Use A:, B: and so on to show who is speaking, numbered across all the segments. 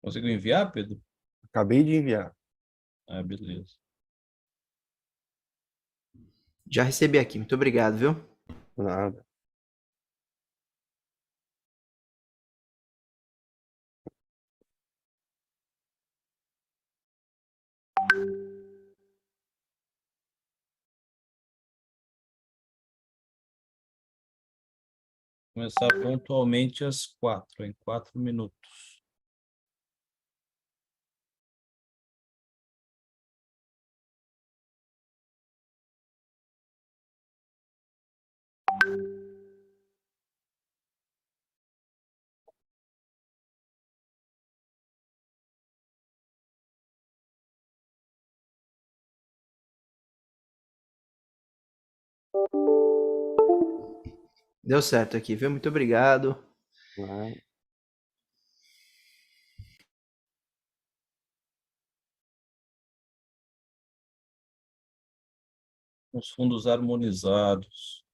A: Conseguiu enviar, Pedro?
B: Acabei de enviar.
A: Ah, beleza.
C: Já recebi aqui, muito obrigado, viu?
B: Nada.
A: Começar pontualmente às 4, em 4 minutos.
C: Deu certo aqui, viu? Muito obrigado.
B: Nada.
A: Os fundos harmonizados.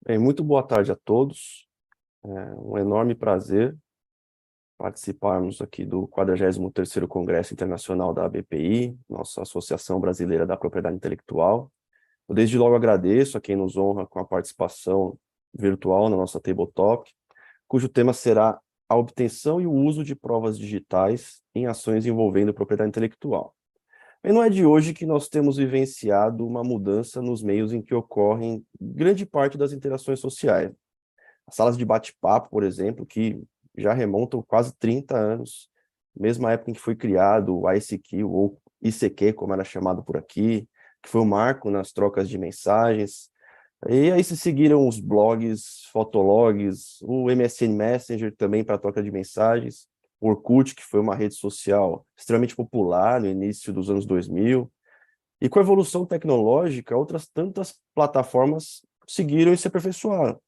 B: Bem, muito boa tarde a todos. É um enorme prazer participarmos aqui do 43º Congresso Internacional da ABPI, nossa Associação Brasileira da Propriedade Intelectual. Eu desde logo agradeço a quem nos honra com a participação virtual na nossa Table Talk, cujo tema será a obtenção e o uso de provas digitais em ações envolvendo propriedade intelectual. E não é de hoje que nós temos vivenciado uma mudança nos meios em que ocorrem grande parte das interações sociais. As salas de bate-papo, por exemplo, que já remontam quase 30 anos, mesma época em que foi criado o ICQ, ou ICQ, como era chamado por aqui, que foi um marco nas trocas de mensagens. E aí se seguiram os blogs, fotologs, o MSN Messenger também para troca de mensagens, o Orkut, que foi uma rede social extremamente popular no início dos anos 2000. E com a evolução tecnológica, outras tantas plataformas seguiram e se aperfeiçoaram,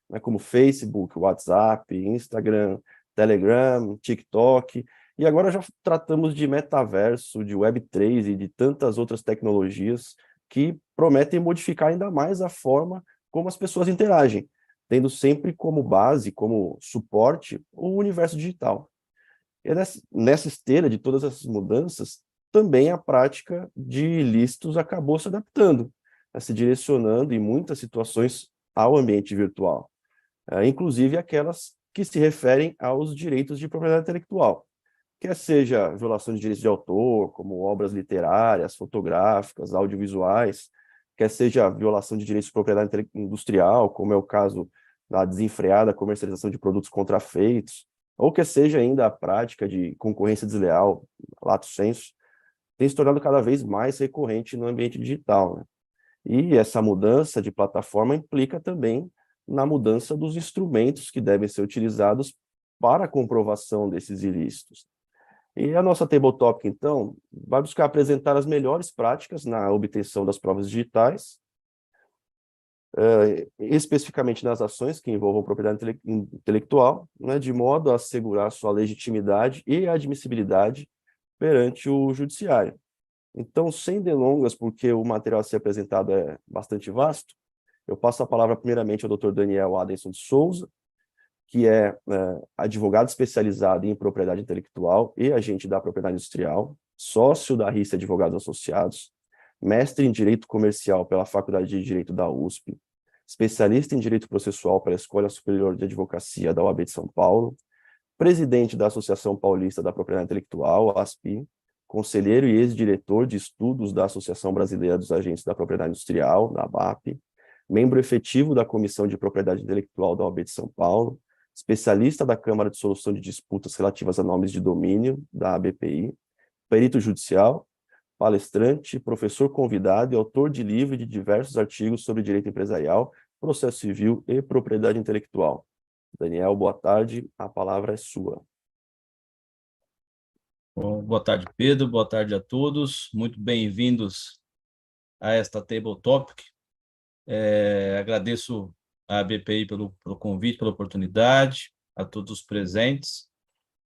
B: né, como Facebook, WhatsApp, Instagram, Telegram, TikTok, e agora já tratamos de metaverso, de Web3 e de tantas outras tecnologias que prometem modificar ainda mais a forma como as pessoas interagem, tendo sempre como base, como suporte, o universo digital. E nessa esteira de todas essas mudanças, também a prática de ilícitos acabou se adaptando, né, se direcionando em muitas situações ao ambiente virtual, inclusive aquelas que se referem aos direitos de propriedade intelectual, quer seja violação de direitos de autor, como obras literárias, fotográficas, audiovisuais, quer seja violação de direitos de propriedade industrial, como é o caso da desenfreada comercialização de produtos contrafeitos, ou quer seja ainda a prática de concorrência desleal, lato sensu, tem se tornado cada vez mais recorrente no ambiente digital, né? E essa mudança de plataforma implica também na mudança dos instrumentos que devem ser utilizados para a comprovação desses ilícitos. E a nossa Table Topic, então, vai buscar apresentar as melhores práticas na obtenção das provas digitais, especificamente nas ações que envolvam propriedade intelectual, né, de modo a assegurar sua legitimidade e admissibilidade perante o judiciário. Então, sem delongas, porque o material a ser apresentado é bastante vasto, eu passo a palavra primeiramente ao Dr. Daniel Adenson de Souza, que é advogado especializado em propriedade intelectual e agente da propriedade industrial, sócio da RICE Advogados Associados, mestre em Direito Comercial pela Faculdade de Direito da USP, especialista em Direito Processual pela Escola Superior de Advocacia da OAB de São Paulo, presidente da Associação Paulista da Propriedade Intelectual, ASPI, conselheiro e ex-diretor de estudos da Associação Brasileira dos Agentes da Propriedade Industrial, da ABAP, membro efetivo da Comissão de Propriedade Intelectual da OAB de São Paulo, especialista da Câmara de Solução de Disputas relativas a nomes de domínio, da ABPI, perito judicial, palestrante, professor convidado e autor de livro e de diversos artigos sobre direito empresarial, processo civil e propriedade intelectual. Daniel, boa tarde, a palavra é sua.
A: Bom, boa tarde, Pedro, boa tarde a todos, muito bem-vindos a esta Table Topic. Agradeço a ABPI pelo convite, pela oportunidade, a todos os presentes.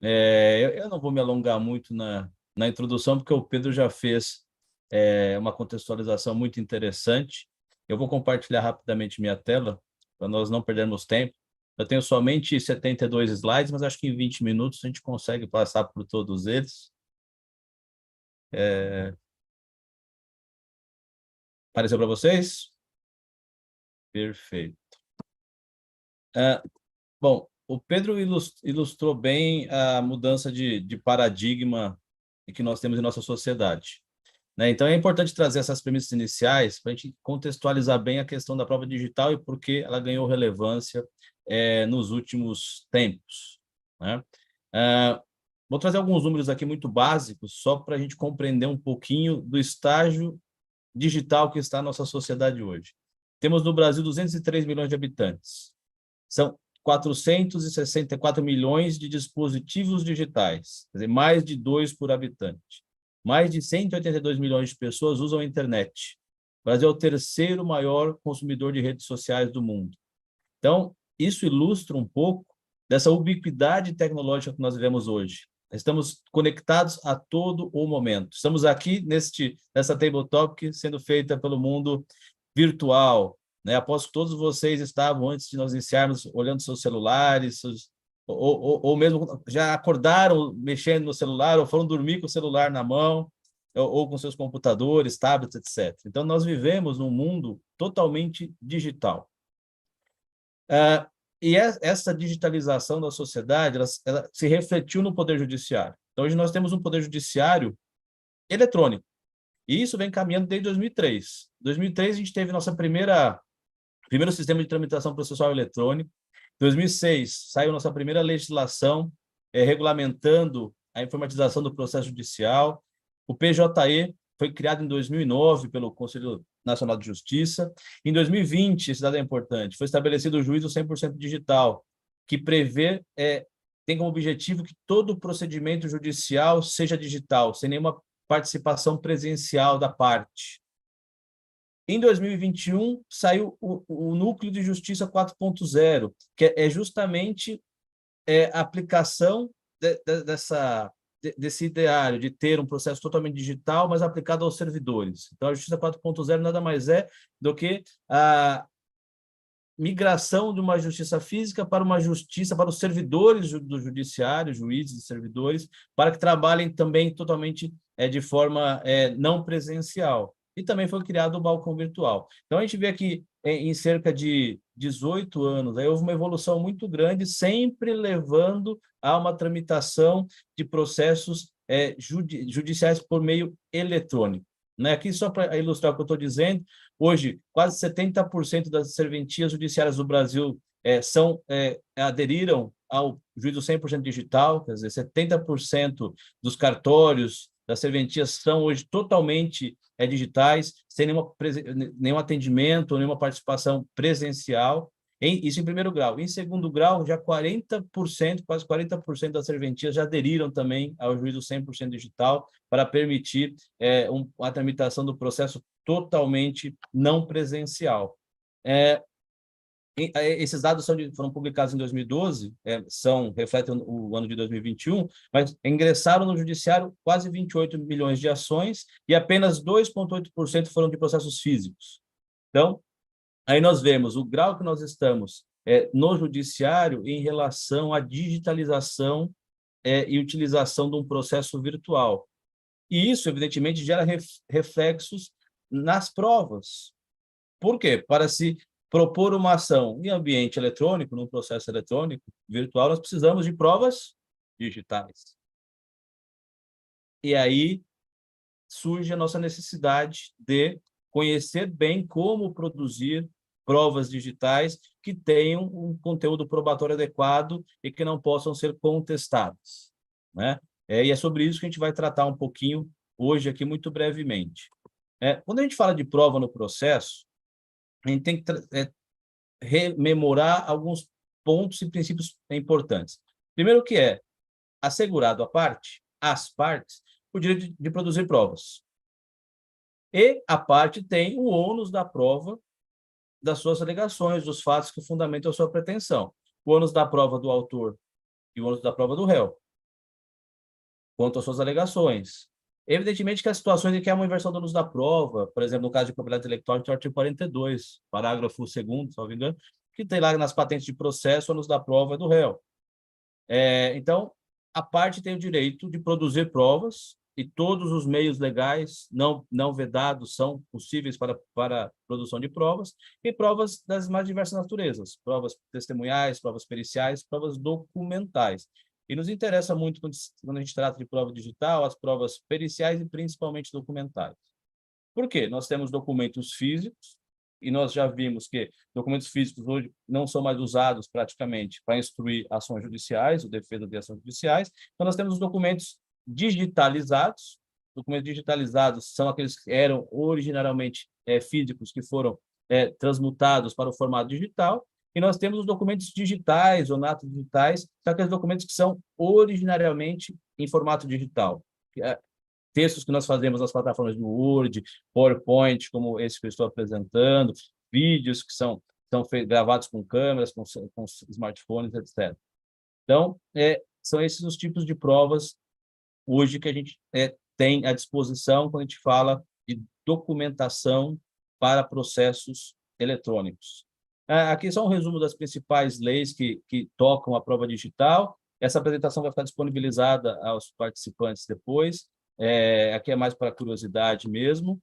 A: Eu não vou me alongar muito na introdução, porque o Pedro já fez uma contextualização muito interessante. Eu vou compartilhar rapidamente minha tela, para nós não perdermos tempo. Eu tenho somente 72 slides, mas acho que em 20 minutos a gente consegue passar por todos eles. Apareceu para vocês? Perfeito. Bom, o Pedro ilustrou bem a mudança de paradigma que nós temos em nossa sociedade, né? Então, é importante trazer essas premissas iniciais para a gente contextualizar bem a questão da prova digital e por que ela ganhou relevância nos últimos tempos, né? Vou trazer alguns números aqui muito básicos, só para a gente compreender um pouquinho do estágio digital que está a nossa sociedade hoje. Temos no Brasil 203 milhões de habitantes. São 464 milhões de dispositivos digitais, quer dizer, mais de 2 por habitante. Mais de 182 milhões de pessoas usam a internet. O Brasil é o terceiro maior consumidor de redes sociais do mundo. Então, isso ilustra um pouco dessa ubiquidade tecnológica que nós vivemos hoje. Estamos conectados a todo o momento. Estamos aqui nessa Table Topic sendo feita pelo mundo virtual, né? Aposto que todos vocês estavam, antes de nós iniciarmos, olhando seus celulares, ou mesmo já acordaram mexendo no celular, ou foram dormir com o celular na mão, ou com seus computadores, tablets, etc. Então, nós vivemos num mundo totalmente digital. E essa digitalização da sociedade, ela se refletiu no Poder Judiciário. Então, hoje nós temos um Poder Judiciário eletrônico. E isso vem caminhando desde 2003. Em 2003, a gente teve nossa primeiro sistema de tramitação processual eletrônico. Em 2006, saiu nossa primeira legislação regulamentando a informatização do processo judicial. O PJE foi criado em 2009 pelo Conselho Nacional de Justiça. Em 2020, esse dado é importante, foi estabelecido o juízo 100% digital, que tem como objetivo que todo o procedimento judicial seja digital, sem nenhuma participação presencial da parte. Em 2021, saiu o Núcleo de Justiça 4.0, que é justamente a aplicação desse ideário de ter um processo totalmente digital, mas aplicado aos servidores. Então, a Justiça 4.0 nada mais é do que a migração de uma justiça física para uma justiça, para os servidores do judiciário, juízes e servidores, para que trabalhem também totalmente de forma não presencial. E também foi criado o balcão virtual. Então, a gente vê aqui, em cerca de 18 anos, aí houve uma evolução muito grande, sempre levando a uma tramitação de processos judiciais por meio eletrônico. Né? Aqui, só para ilustrar o que eu estou dizendo, hoje, quase 70% das serventias judiciárias do Brasil aderiram ao juízo 100% digital, quer dizer, 70% dos cartórios das serventias são hoje totalmente digitais, sem nenhum atendimento, nenhuma participação presencial. Isso em primeiro grau. Em segundo grau, já 40%, quase 40% das serventias já aderiram também ao juízo 100% digital para permitir a tramitação do processo totalmente não presencial. Esses dados foram publicados em 2012, refletem o ano de 2021, mas ingressaram no judiciário quase 28 milhões de ações e apenas 2,8% foram de processos físicos. Então, aí nós vemos o grau que nós estamos no judiciário em relação à digitalização e utilização de um processo virtual. E isso, evidentemente, gera reflexos nas provas. Por quê? Para se propor uma ação em ambiente eletrônico, num processo eletrônico, virtual, nós precisamos de provas digitais. E aí surge a nossa necessidade de conhecer bem como produzir provas digitais que tenham um conteúdo probatório adequado e que não possam ser contestadas, né? E é sobre isso que a gente vai tratar um pouquinho hoje aqui, muito brevemente. Quando a gente fala de prova no processo, a gente tem que rememorar alguns pontos e princípios importantes. Primeiro, que é assegurado às partes, o direito de produzir provas. E a parte tem o ônus da prova das suas alegações, dos fatos que fundamentam a sua pretensão. O ônus da prova do autor e o ônus da prova do réu, quanto às suas alegações. Evidentemente que as situações em que há uma inversão do ônus da prova, por exemplo, no caso de propriedade intelectual, tem o artigo 42, parágrafo 2º, se não me engano, que tem lá nas patentes de processo, o ônus da prova é do réu. Então, a parte tem o direito de produzir provas, e todos os meios legais não vedados são possíveis para produção de provas, e provas das mais diversas naturezas, provas testemunhais, provas periciais, provas documentais. E nos interessa muito, quando a gente trata de prova digital, as provas periciais e principalmente documentais. Por quê? Nós temos documentos físicos, e nós já vimos que documentos físicos hoje não são mais usados praticamente para instruir ações judiciais, ou defesa de ações judiciais. Então, nós temos os documentos digitalizados. Documentos digitalizados são aqueles que eram originariamente físicos, que foram transmutados para o formato digital. E nós temos os documentos digitais, ou natos digitais, são aqueles documentos que são originariamente em formato digital. Textos que nós fazemos nas plataformas do Word, PowerPoint, como esse que eu estou apresentando, vídeos que são gravados com câmeras, com smartphones, etc. Então, são esses os tipos de provas hoje que a gente tem à disposição quando a gente fala de documentação para processos eletrônicos. Aqui só um resumo das principais leis que tocam a prova digital. Essa apresentação vai ficar disponibilizada aos participantes depois. Aqui é mais para curiosidade mesmo.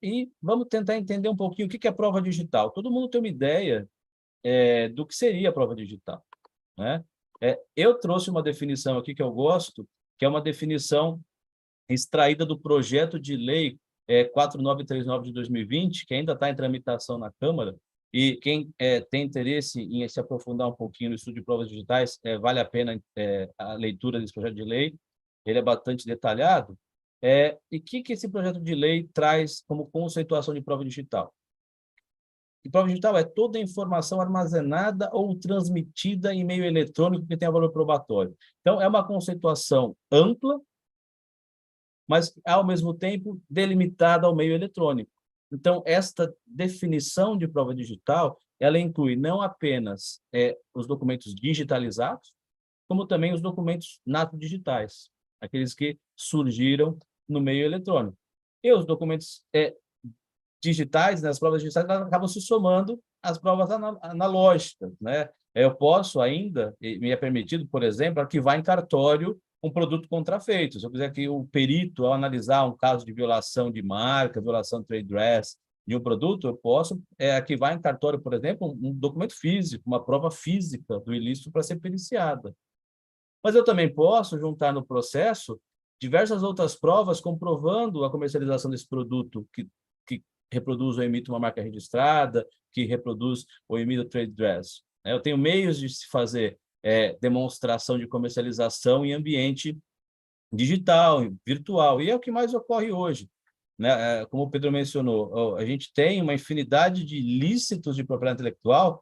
A: E vamos tentar entender um pouquinho o que é prova digital. Todo mundo tem uma ideia do que seria a prova digital, né? Eu trouxe uma definição aqui que eu gosto, que é uma definição extraída do projeto de lei 4939 de 2020, que ainda está em tramitação na Câmara, e quem tem interesse em se aprofundar um pouquinho no estudo de provas digitais, vale a pena a leitura desse projeto de lei, ele é bastante detalhado. E o que esse projeto de lei traz como conceituação de prova digital? E prova digital é toda a informação armazenada ou transmitida em meio eletrônico que tenha valor probatório. Então, é uma conceituação ampla, mas, ao mesmo tempo, delimitada ao meio eletrônico. Então, esta definição de prova digital, ela inclui não apenas os documentos digitalizados, como também os documentos nato-digitais, aqueles que surgiram no meio eletrônico. E os documentos digitais, né, as provas digitais, elas acabam se somando às provas analógicas, né? Eu posso ainda, me é permitido, por exemplo, arquivar em cartório um produto contrafeito. Se eu quiser que o perito, ao analisar um caso de violação de marca, violação de trade dress de um produto, eu posso arquivar em cartório, por exemplo, um documento físico, uma prova física do ilícito para ser periciada. Mas eu também posso juntar no processo diversas outras provas comprovando a comercialização desse produto que reproduz ou emite uma marca registrada, que reproduz ou emite o trade dress. Eu tenho meios de se fazer demonstração de comercialização em ambiente digital, virtual, e é o que mais ocorre hoje, né? Como o Pedro mencionou, a gente tem uma infinidade de ilícitos de propriedade intelectual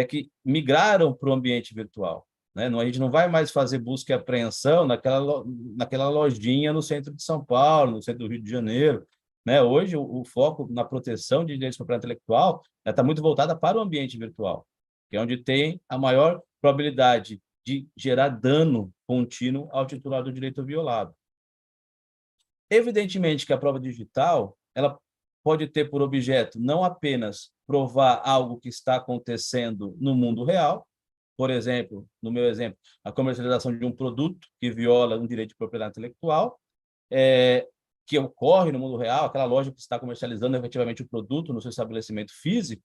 A: que migraram para o ambiente virtual, né? A gente não vai mais fazer busca e apreensão naquela lojinha no centro de São Paulo, no centro do Rio de Janeiro, né? Hoje, o foco na proteção de direitos de propriedade intelectual está muito voltada para o ambiente virtual, que é onde tem a maior probabilidade de gerar dano contínuo ao titular do direito violado. Evidentemente que a prova digital ela pode ter por objeto não apenas provar algo que está acontecendo no mundo real, por exemplo, no meu exemplo, a comercialização de um produto que viola um direito de propriedade intelectual, que ocorre no mundo real, aquela loja que está comercializando efetivamente o produto no seu estabelecimento físico,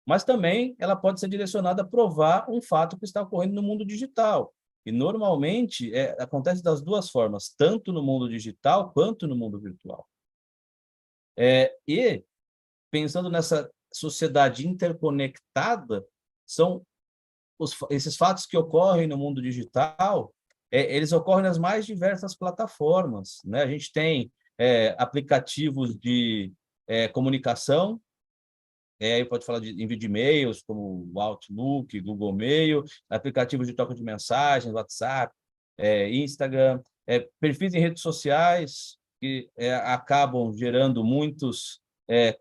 A: mas também ela pode ser direcionada a provar um fato que está ocorrendo no mundo digital. E, normalmente, acontece das duas formas, tanto no mundo digital quanto no mundo virtual. E, pensando nessa sociedade interconectada, são esses fatos que ocorrem no mundo digital, eles ocorrem nas mais diversas plataformas, né? A gente tem aplicativos de comunicação, aí pode falar de envio de e-mails, como o Outlook, Google Mail, aplicativos de troca de mensagens, WhatsApp, Instagram, perfis em redes sociais que acabam gerando muitos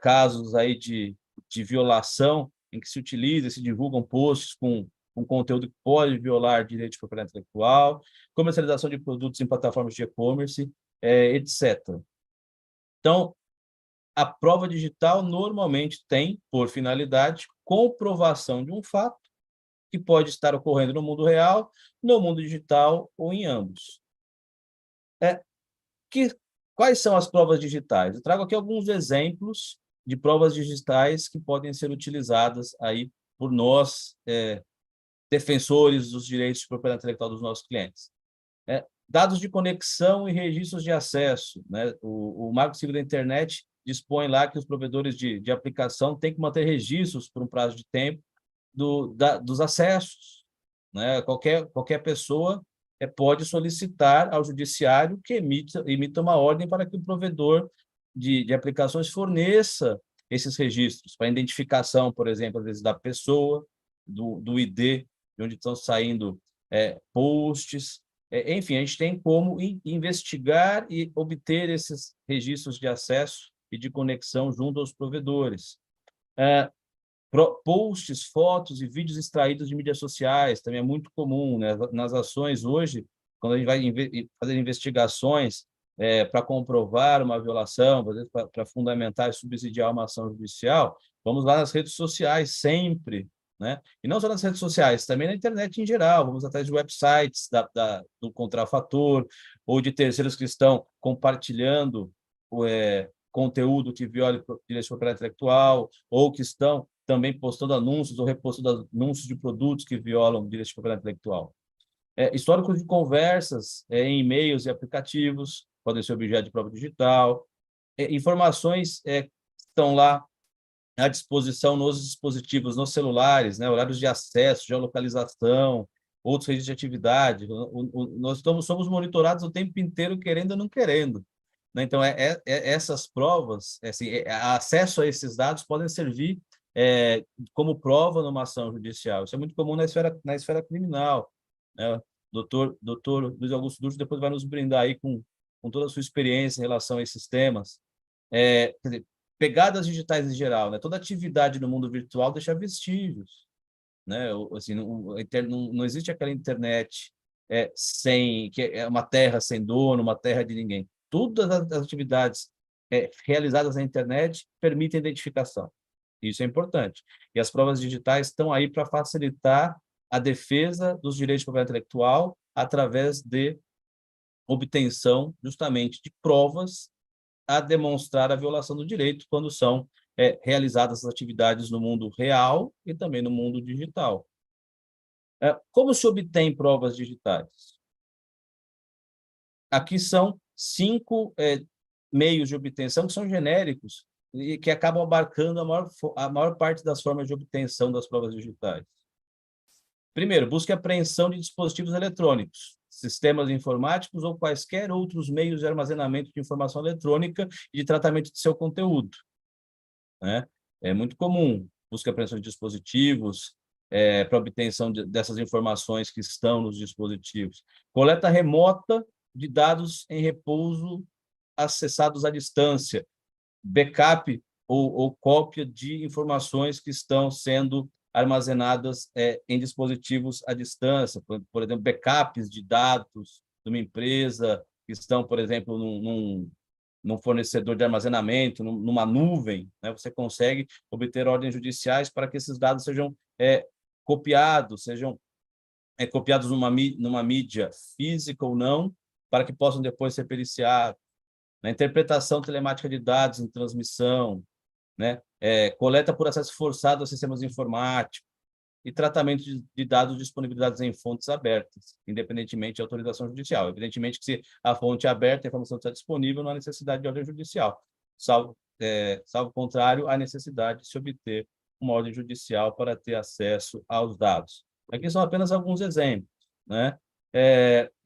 A: casos aí de violação, em que se utiliza, se divulgam posts com conteúdo que pode violar direitos de propriedade intelectual, comercialização de produtos em plataformas de e-commerce, etc. Então, a prova digital normalmente tem, por finalidade, comprovação de um fato que pode estar ocorrendo no mundo real, no mundo digital ou em ambos. Quais são as provas digitais? Eu trago aqui alguns exemplos de provas digitais que podem ser utilizadas aí por nós, defensores dos direitos de propriedade intelectual dos nossos clientes. Dados de conexão e registros de acesso, né? O Marco Civil da Internet dispõe lá que os provedores de aplicação têm que manter registros por um prazo de tempo dos acessos, né? Qualquer pessoa pode solicitar ao judiciário que emita uma ordem para que o provedor de aplicações forneça esses registros para identificação, por exemplo, às vezes da pessoa, do ID, de onde estão saindo posts. Enfim, a gente tem como investigar e obter esses registros de acesso e de conexão junto aos provedores. Posts, fotos e vídeos extraídos de mídias sociais, também é muito comum, né? Nas ações hoje, quando a gente vai fazer investigações para comprovar uma violação, para fundamentar e subsidiar uma ação judicial, vamos lá nas redes sociais sempre, né? E não só nas redes sociais, também na internet em geral, vamos atrás de websites do contrafator ou de terceiros que estão compartilhando conteúdo que viola direitos de propriedade intelectual, ou que estão também postando anúncios ou repostando anúncios de produtos que violam direitos de propriedade intelectual. Históricos de conversas em e-mails e aplicativos podem ser objeto de prova digital, informações que estão lá à disposição nos dispositivos, nos celulares, né? Horários de acesso, geolocalização, outros registros de atividade. Nós somos monitorados o tempo inteiro, querendo ou não querendo, né? Então, essas provas, assim, acesso a esses dados podem servir como prova numa ação judicial. Isso é muito comum na esfera criminal, né? Doutor Luiz Augusto Durso depois vai nos brindar aí com toda a sua experiência em relação a esses temas. Quer dizer, pegadas digitais em geral, né? Toda atividade no mundo virtual deixa vestígios, né? Assim, não existe aquela internet que é uma terra sem dono, uma terra de ninguém. Todas as atividades realizadas na internet permitem identificação. Isso é importante. E as provas digitais estão aí para facilitar a defesa dos direitos de propriedade intelectual através de obtenção, justamente, de provas a demonstrar a violação do direito quando são realizadas as atividades no mundo real e também no mundo digital. Como se obtém provas digitais? Aqui são 5 meios de obtenção que são genéricos e que acabam abarcando a maior parte das formas de obtenção das provas digitais. Primeiro, busca e apreensão de dispositivos eletrônicos, sistemas informáticos ou quaisquer outros meios de armazenamento de informação eletrônica e de tratamento de seu conteúdo, né? É muito comum busca e apreensão de dispositivos para obtenção dessas informações que estão nos dispositivos. Coleta remota de dados em repouso acessados à distância, backup ou cópia de informações que estão sendo armazenadas em dispositivos à distância, por exemplo, backups de dados de uma empresa que estão, por exemplo, num fornecedor de armazenamento, numa nuvem, né? Você consegue obter ordens judiciais para que esses dados sejam copiados numa mídia física ou não, para que possam depois ser periciados. Na interpretação telemática de dados em transmissão, né? Coleta por acesso forçado a sistemas informáticos e tratamento de dados disponibilizados em fontes abertas, independentemente de autorização judicial. Evidentemente que se a fonte é aberta, a informação está disponível, não há necessidade de ordem judicial. Salvo contrário, há necessidade de se obter uma ordem judicial para ter acesso aos dados. Aqui são apenas alguns exemplos, né?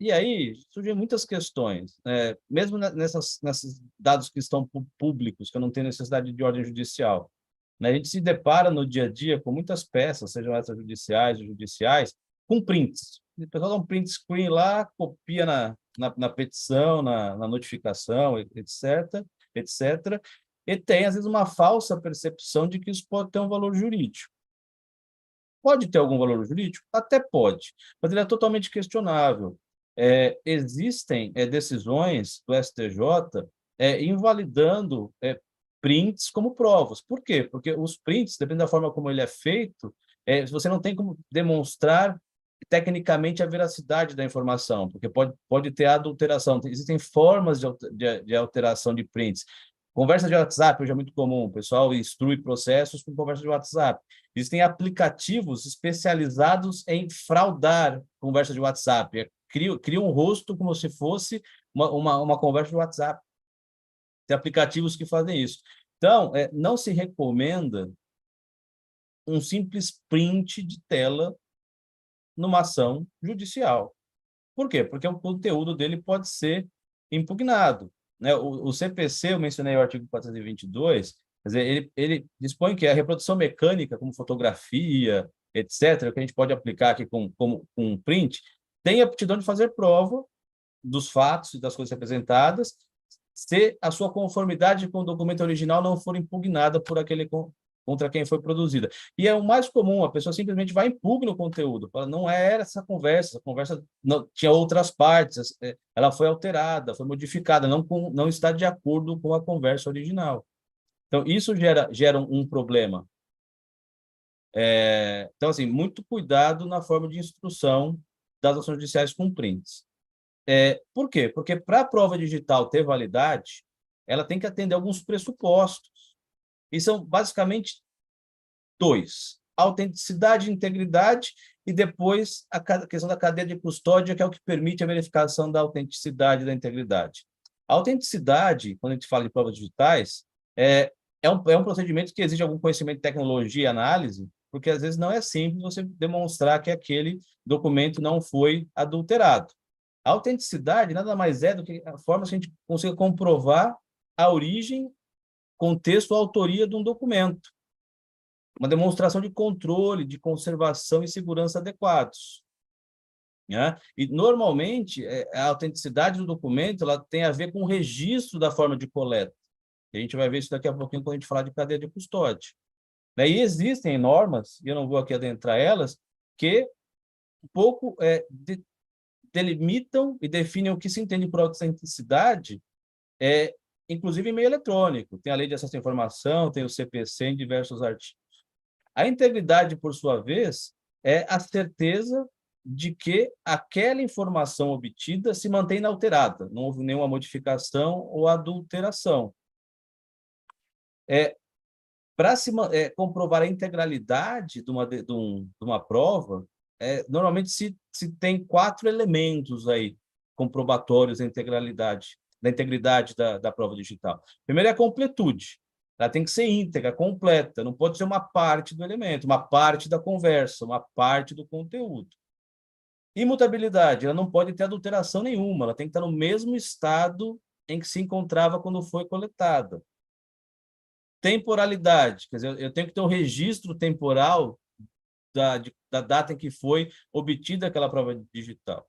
A: E aí surgem muitas questões, mesmo nesses dados que estão públicos, que eu não tenho necessidade de ordem judicial, né? A gente se depara no dia a dia com muitas peças, sejam essas judiciais ou judiciais, com prints. O pessoal dá um print screen lá, copia na petição, na notificação, etc., etc., e tem, às vezes, uma falsa percepção de que isso pode ter um valor jurídico. Pode ter algum valor jurídico? Até pode, mas ele é totalmente questionável. Existem decisões do STJ invalidando prints como provas. Por quê? Porque os prints, dependendo da forma como ele é feito, você não tem como demonstrar tecnicamente a veracidade da informação, porque pode ter adulteração. Existem formas de alteração de prints. Conversa de WhatsApp hoje é muito comum, o pessoal instrui processos com conversa de WhatsApp. Existem aplicativos especializados em fraudar conversa de WhatsApp. Cria um rosto como se fosse uma conversa de WhatsApp. Tem aplicativos que fazem isso. Então, não se recomenda um simples print de tela numa ação judicial. Por quê? Porque o conteúdo dele pode ser impugnado, né? O CPC, eu mencionei o artigo 422, quer dizer, ele dispõe que a reprodução mecânica, como fotografia, etc., que a gente pode aplicar aqui como um print, tem a aptidão de fazer prova dos fatos e das coisas representadas, se a sua conformidade com o documento original não for impugnada por aquele contra quem foi produzida. E é o mais comum, a pessoa simplesmente vai e impugna o conteúdo, fala, não era essa conversa não, tinha outras partes, ela foi alterada, foi modificada, não está de acordo com a conversa original. Então, isso gera um problema. Então, assim, muito cuidado na forma de instrução das ações judiciais com prints. Por quê? Porque para a prova digital ter validade, ela tem que atender alguns pressupostos. E são basicamente 2: autenticidade e integridade, e depois a questão da cadeia de custódia, que é o que permite a verificação da autenticidade e da integridade. A autenticidade, quando a gente fala de provas digitais, é um procedimento que exige algum conhecimento de tecnologia e análise, porque às vezes não é simples você demonstrar que aquele documento não foi adulterado. A autenticidade nada mais é do que a forma que a gente consiga comprovar a origem, contexto, a autoria de um documento. Uma demonstração de controle, de conservação e segurança adequados. Né? E, normalmente, a autenticidade do documento ela tem a ver com o registro da forma de coleta. A gente vai ver isso daqui a pouquinho quando a gente falar de cadeia de custódia. E existem normas, e eu não vou aqui adentrar elas, que um pouco delimitam e definem o que se entende por autenticidade, inclusive em meio eletrônico. Tem a Lei de Acesso à Informação, tem o CPC em diversos artigos. A integridade, por sua vez, é a certeza de que aquela informação obtida se mantém inalterada, não houve nenhuma modificação ou adulteração. Para comprovar a integralidade de uma prova, normalmente se tem 4 elementos aí comprobatórios da integridade da prova digital. Primeiro é a completude. Ela tem que ser íntegra, completa, não pode ser uma parte do elemento, uma parte da conversa, uma parte do conteúdo. Imutabilidade, ela não pode ter adulteração nenhuma, ela tem que estar no mesmo estado em que se encontrava quando foi coletada. Temporalidade, quer dizer, eu tenho que ter um registro temporal da data em que foi obtida aquela prova digital.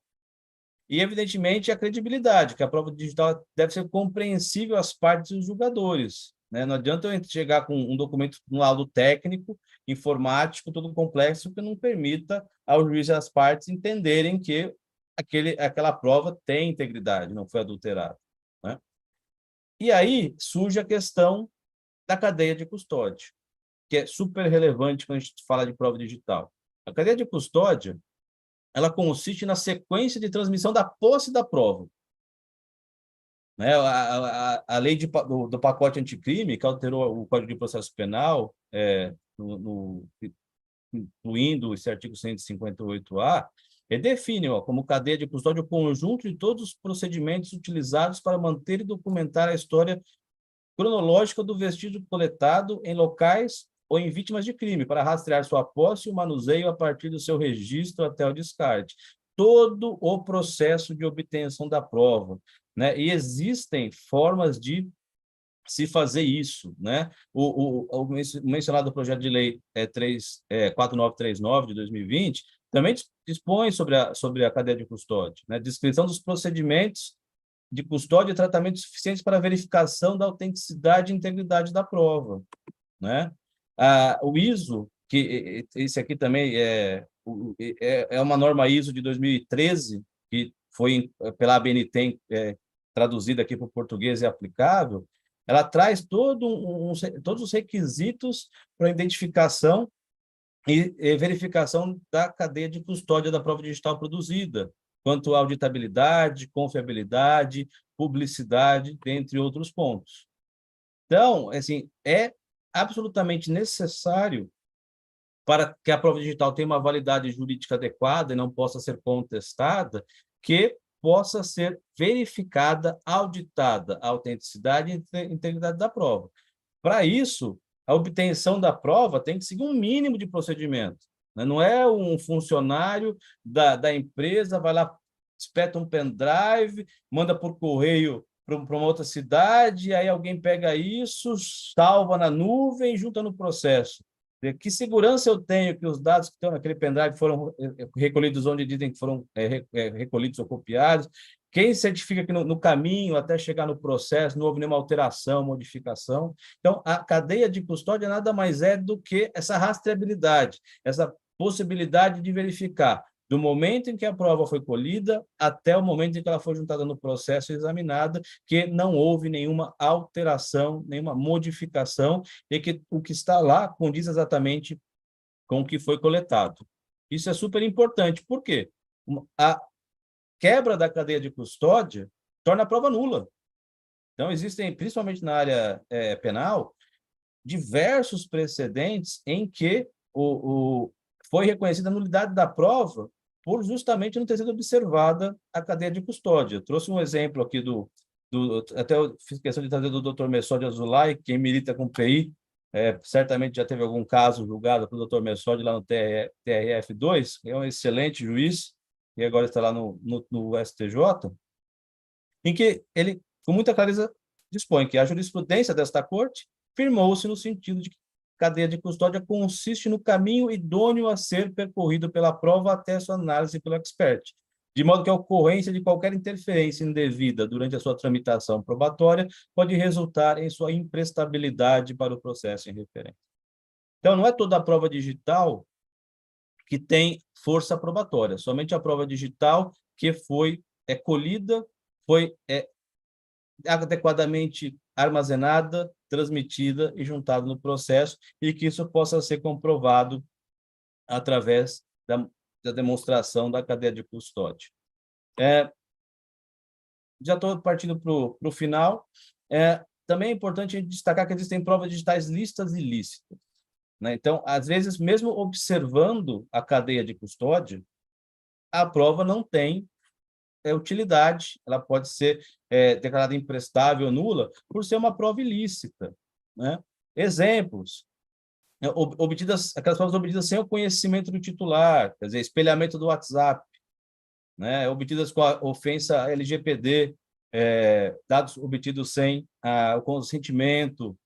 A: E, evidentemente, a credibilidade, que a prova digital deve ser compreensível às partes e aos julgadores. Né? Não adianta eu chegar com um documento, um laudo técnico, informático, todo complexo, que não permita ao juiz e às partes entenderem que aquela prova tem integridade, não foi adulterada. Né? E aí surge a questão da cadeia de custódia, que é super relevante quando a gente fala de prova digital. A cadeia de custódia, ela consiste na sequência de transmissão da posse da prova. Né? A lei do pacote anticrime, que alterou o Código de Processo Penal, incluindo esse artigo 158-A, define como cadeia de custódia o conjunto de todos os procedimentos utilizados para manter e documentar a história cronológica do vestígio coletado em locais ou em vítimas de crime, para rastrear sua posse e o manuseio a partir do seu registro até o descarte. Todo o processo de obtenção da prova. Né? E existem formas de se fazer isso. Né? O mencionado projeto de lei 4939 de 2020 também dispõe sobre a cadeia de custódia, né? Descrição dos procedimentos de custódia e tratamentos suficientes para verificação da autenticidade e integridade da prova. Né? O ISO, que esse aqui também é uma norma ISO de 2013, que foi pela ABNT traduzida aqui para o português e aplicável, ela traz todos os requisitos para identificação e verificação da cadeia de custódia da prova digital produzida, quanto à auditabilidade, confiabilidade, publicidade, dentre outros pontos. Então, assim, é absolutamente necessário para que a prova digital tenha uma validade jurídica adequada e não possa ser contestada, que possa ser verificada, auditada a autenticidade e integridade da prova. Para isso, a obtenção da prova tem que seguir um mínimo de procedimento. Né? Não é um funcionário da empresa, vai lá, espeta um pendrive, manda por correio para uma outra cidade, aí alguém pega isso, salva na nuvem e junta no processo. Que segurança eu tenho que os dados que estão naquele pendrive foram recolhidos onde dizem que foram recolhidos ou copiados? Quem certifica que no caminho, até chegar no processo, não houve nenhuma alteração, modificação? Então, a cadeia de custódia nada mais é do que essa rastreabilidade, essa possibilidade de verificar do momento em que a prova foi colhida até o momento em que ela foi juntada no processo e examinada, que não houve nenhuma alteração, nenhuma modificação, e que o que está lá condiz exatamente com o que foi coletado. Isso é super importante. Por quê? A quebra da cadeia de custódia torna a prova nula. Então, existem, principalmente na área penal, diversos precedentes em que foi reconhecida a nulidade da prova por justamente não ter sido observada a cadeia de custódia. Eu trouxe um exemplo aqui até eu fiz questão de trazer do Dr. Messode Azulay, quem milita com PI, certamente já teve algum caso julgado pelo Dr. Messode lá no TRF2, que é um excelente juiz, e agora está lá no STJ, em que ele, com muita clareza, dispõe que a jurisprudência desta corte firmou-se no sentido de que cadeia de custódia consiste no caminho idôneo a ser percorrido pela prova até sua análise pelo expert, de modo que a ocorrência de qualquer interferência indevida durante a sua tramitação probatória pode resultar em sua imprestabilidade para o processo em referência. Então, não é toda a prova digital que tem força probatória, somente a prova digital que foi colhida, foi adequadamente armazenada, transmitida e juntada no processo, e que isso possa ser comprovado através da demonstração da cadeia de custódia. Já estou partindo para o final. Também é importante destacar que existem provas digitais lícitas e ilícitas, né? Então, às vezes, mesmo observando a cadeia de custódia, a prova não tem utilidade, ela pode ser declarada imprestável ou nula por ser uma prova ilícita, né? Exemplos, aquelas provas obtidas sem o conhecimento do titular, quer dizer, espelhamento do WhatsApp, né? Obtidas com a ofensa LGPD, dados obtidos sem o consentimento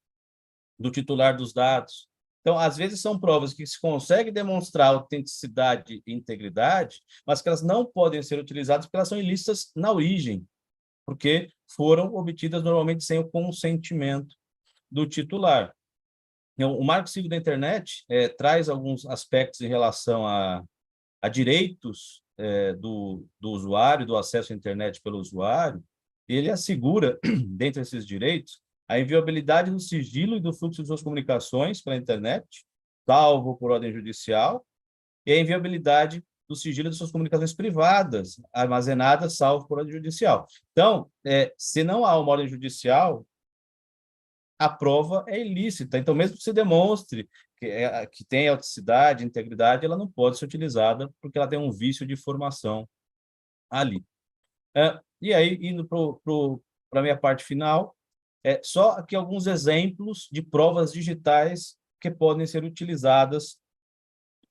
A: do titular dos dados. Então, às vezes, são provas que se consegue demonstrar autenticidade e integridade, mas que elas não podem ser utilizadas porque elas são ilícitas na origem, porque foram obtidas normalmente sem o consentimento do titular. Então, o Marco Civil da Internet traz alguns aspectos em relação a direitos do usuário, do acesso à internet pelo usuário, e ele assegura, dentre esses direitos, a inviolabilidade do sigilo e do fluxo de suas comunicações pela internet, salvo por ordem judicial, e a inviolabilidade do sigilo de suas comunicações privadas, armazenadas, salvo por ordem judicial. Então, se não há uma ordem judicial, a prova é ilícita. Então, mesmo que se demonstre que tem autenticidade, integridade, ela não pode ser utilizada porque ela tem um vício de formação ali. E aí, indo para a minha parte final, só aqui alguns exemplos de provas digitais que podem ser utilizadas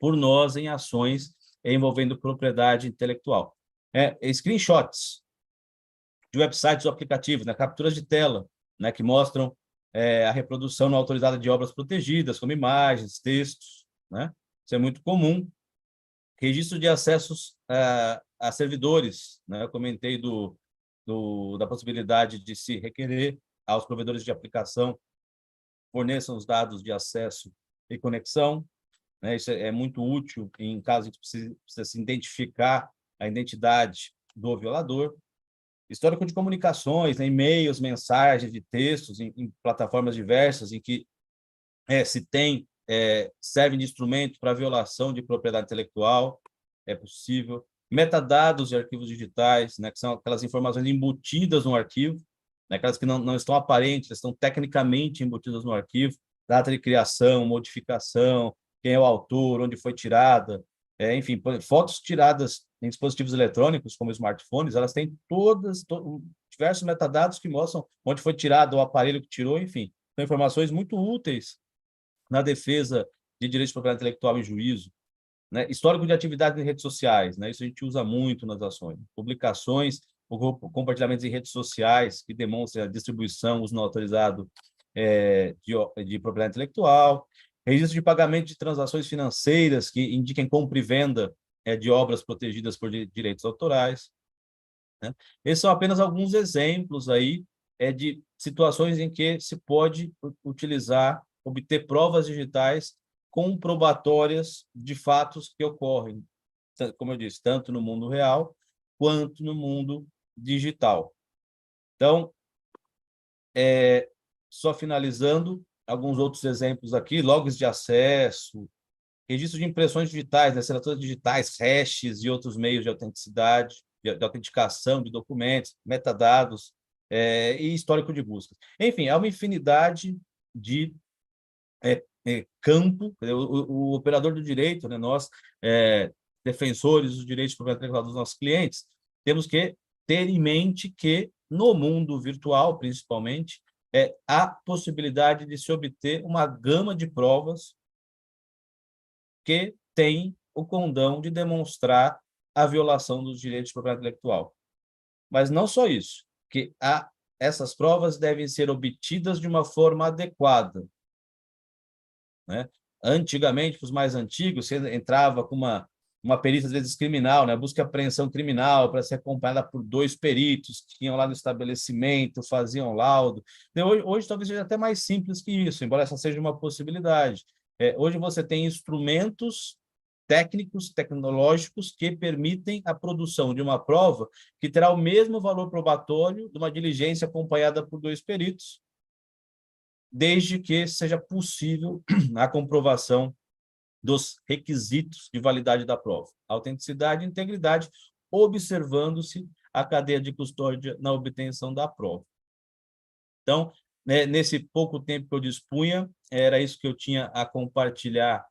A: por nós em ações envolvendo propriedade intelectual. Screenshots de websites ou aplicativos, né, capturas de tela, né, que mostram a reprodução não autorizada de obras protegidas, como imagens, textos, né? Isso é muito comum. Registro de acessos a servidores, né? Eu comentei da possibilidade de se requerer aos provedores de aplicação forneçam os dados de acesso e conexão, né? Isso é muito útil em caso de que precisa se identificar a identidade do violador. Histórico de comunicações, né? E-mails, mensagens de textos em plataformas diversas em que servem de instrumento para violação de propriedade intelectual, é possível. Metadados de arquivos digitais, né? Que são aquelas informações embutidas no arquivo, né? Aquelas que não estão aparentes, estão tecnicamente embutidas no arquivo, data de criação, modificação, quem é o autor, onde foi tirada, enfim, fotos tiradas em dispositivos eletrônicos, como smartphones, elas têm diversos metadados que mostram onde foi tirado o aparelho que tirou, enfim. São informações muito úteis na defesa de direitos de propriedade intelectual em juízo, né? Histórico de atividades em redes sociais, né? Isso a gente usa muito nas ações. Publicações, compartilhamentos em redes sociais que demonstram a distribuição, uso não autorizado de propriedade intelectual. Registro de pagamento de transações financeiras que indiquem compra e venda de obras protegidas por direitos autorais. né? Esses são apenas alguns exemplos aí de situações em que se pode utilizar, obter provas digitais comprobatórias de fatos que ocorrem, como eu disse, tanto no mundo real quanto no mundo digital. Então, só finalizando, alguns outros exemplos aqui: logs de acesso, registro de impressões digitais, assinaturas digitais, hashes e outros meios de autenticidade, de autenticação de documentos, metadados, e histórico de buscas. Enfim, há uma infinidade de campo. O operador do direito, né, nós, defensores dos direitos de propriedade intelectual dos nossos clientes, temos que ter em mente que, no mundo virtual, principalmente, há possibilidade de se obter uma gama de provas que tem o condão de demonstrar a violação dos direitos de propriedade intelectual. Mas não só isso, que essas provas devem ser obtidas de uma forma adequada, né? Antigamente, para os mais antigos, você entrava com uma perícia, às vezes, criminal, né? Busca e apreensão criminal, para ser acompanhada por 2 peritos que iam lá no estabelecimento, faziam laudo. Hoje talvez seja até mais simples que isso, embora essa seja uma possibilidade. Hoje você tem instrumentos técnicos, tecnológicos, que permitem a produção de uma prova que terá o mesmo valor probatório de uma diligência acompanhada por 2 peritos, desde que seja possível a comprovação dos requisitos de validade da prova, autenticidade e integridade, observando-se a cadeia de custódia na obtenção da prova. Então, nesse pouco tempo que eu dispunha, era isso que eu tinha a compartilhar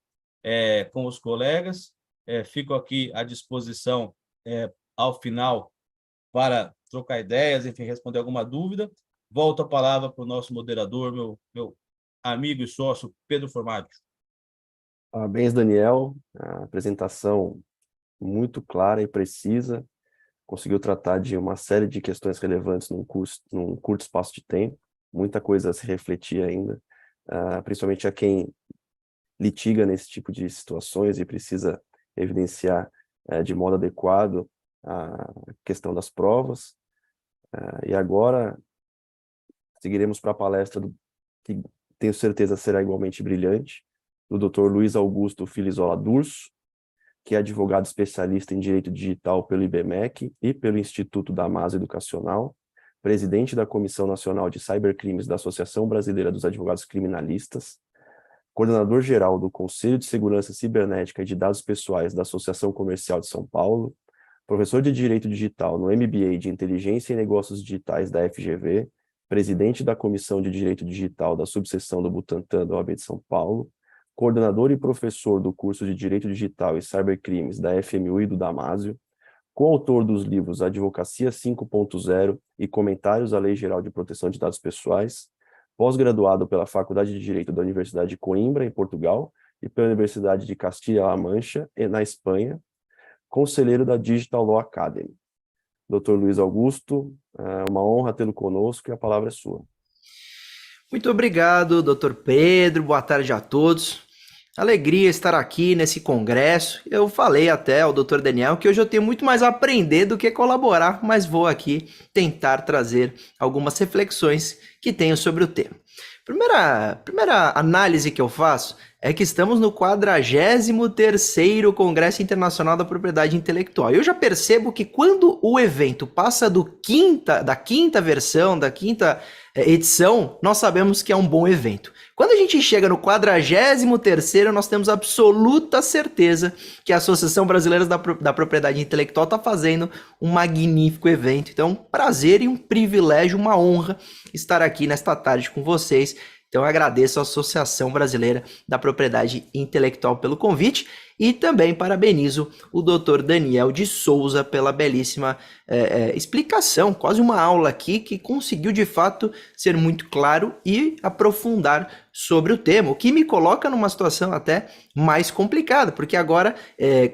A: com os colegas. Fico aqui à disposição, ao final, para trocar ideias, enfim, responder alguma dúvida. Volto a palavra para o nosso moderador, meu amigo e sócio, Pedro Formaggio.
B: Parabéns, Daniel. A apresentação muito clara e precisa. Conseguiu tratar de uma série de questões relevantes num curto espaço de tempo. Muita coisa a se refletir ainda, principalmente a quem litiga nesse tipo de situações e precisa evidenciar de modo adequado a questão das provas. E agora seguiremos para a palestra que tenho certeza será igualmente brilhante, do Dr. Luiz Augusto Filizola Durso, que é advogado especialista em Direito Digital pelo IBMEC e pelo Instituto Damásio Educacional, presidente da Comissão Nacional de Cybercrimes da Associação Brasileira dos Advogados Criminalistas, coordenador-geral do Conselho de Segurança Cibernética e de Dados Pessoais da Associação Comercial de São Paulo, professor de Direito Digital no MBA de Inteligência e Negócios Digitais da FGV, presidente da Comissão de Direito Digital da Subseção do Butantã da OAB de São Paulo, coordenador e professor do curso de Direito Digital e Cybercrimes da FMU e do Damásio, coautor dos livros Advocacia 5.0 e Comentários à Lei Geral de Proteção de Dados Pessoais, pós-graduado pela Faculdade de Direito da Universidade de Coimbra, em Portugal, e pela Universidade de Castilla-La Mancha, na Espanha, conselheiro da Digital Law Academy. Dr. Luiz Augusto, uma honra tê-lo conosco e a palavra é sua.
C: Muito obrigado, Dr. Pedro. Boa tarde a todos. Alegria estar aqui nesse congresso. Eu falei até ao Dr. Daniel que hoje eu tenho muito mais a aprender do que colaborar, mas vou aqui tentar trazer algumas reflexões que tenho sobre o tema. Primeira análise que eu faço é que estamos no 43º Congresso Internacional da Propriedade Intelectual. Eu já percebo que quando o evento passa da quinta versão, da quinta edição, nós sabemos que é um bom evento. Quando a gente chega no 43º, nós temos absoluta certeza que a Associação Brasileira da Propriedade Intelectual está fazendo um magnífico evento. Então, prazer e um privilégio, uma honra estar aqui nesta tarde com vocês. Então, eu agradeço à Associação Brasileira da Propriedade Intelectual pelo convite e também parabenizo o Dr. Daniel de Souza pela belíssima explicação, quase uma aula aqui que conseguiu de fato ser muito claro e aprofundar sobre o tema, o que me coloca numa situação até mais complicada, porque agora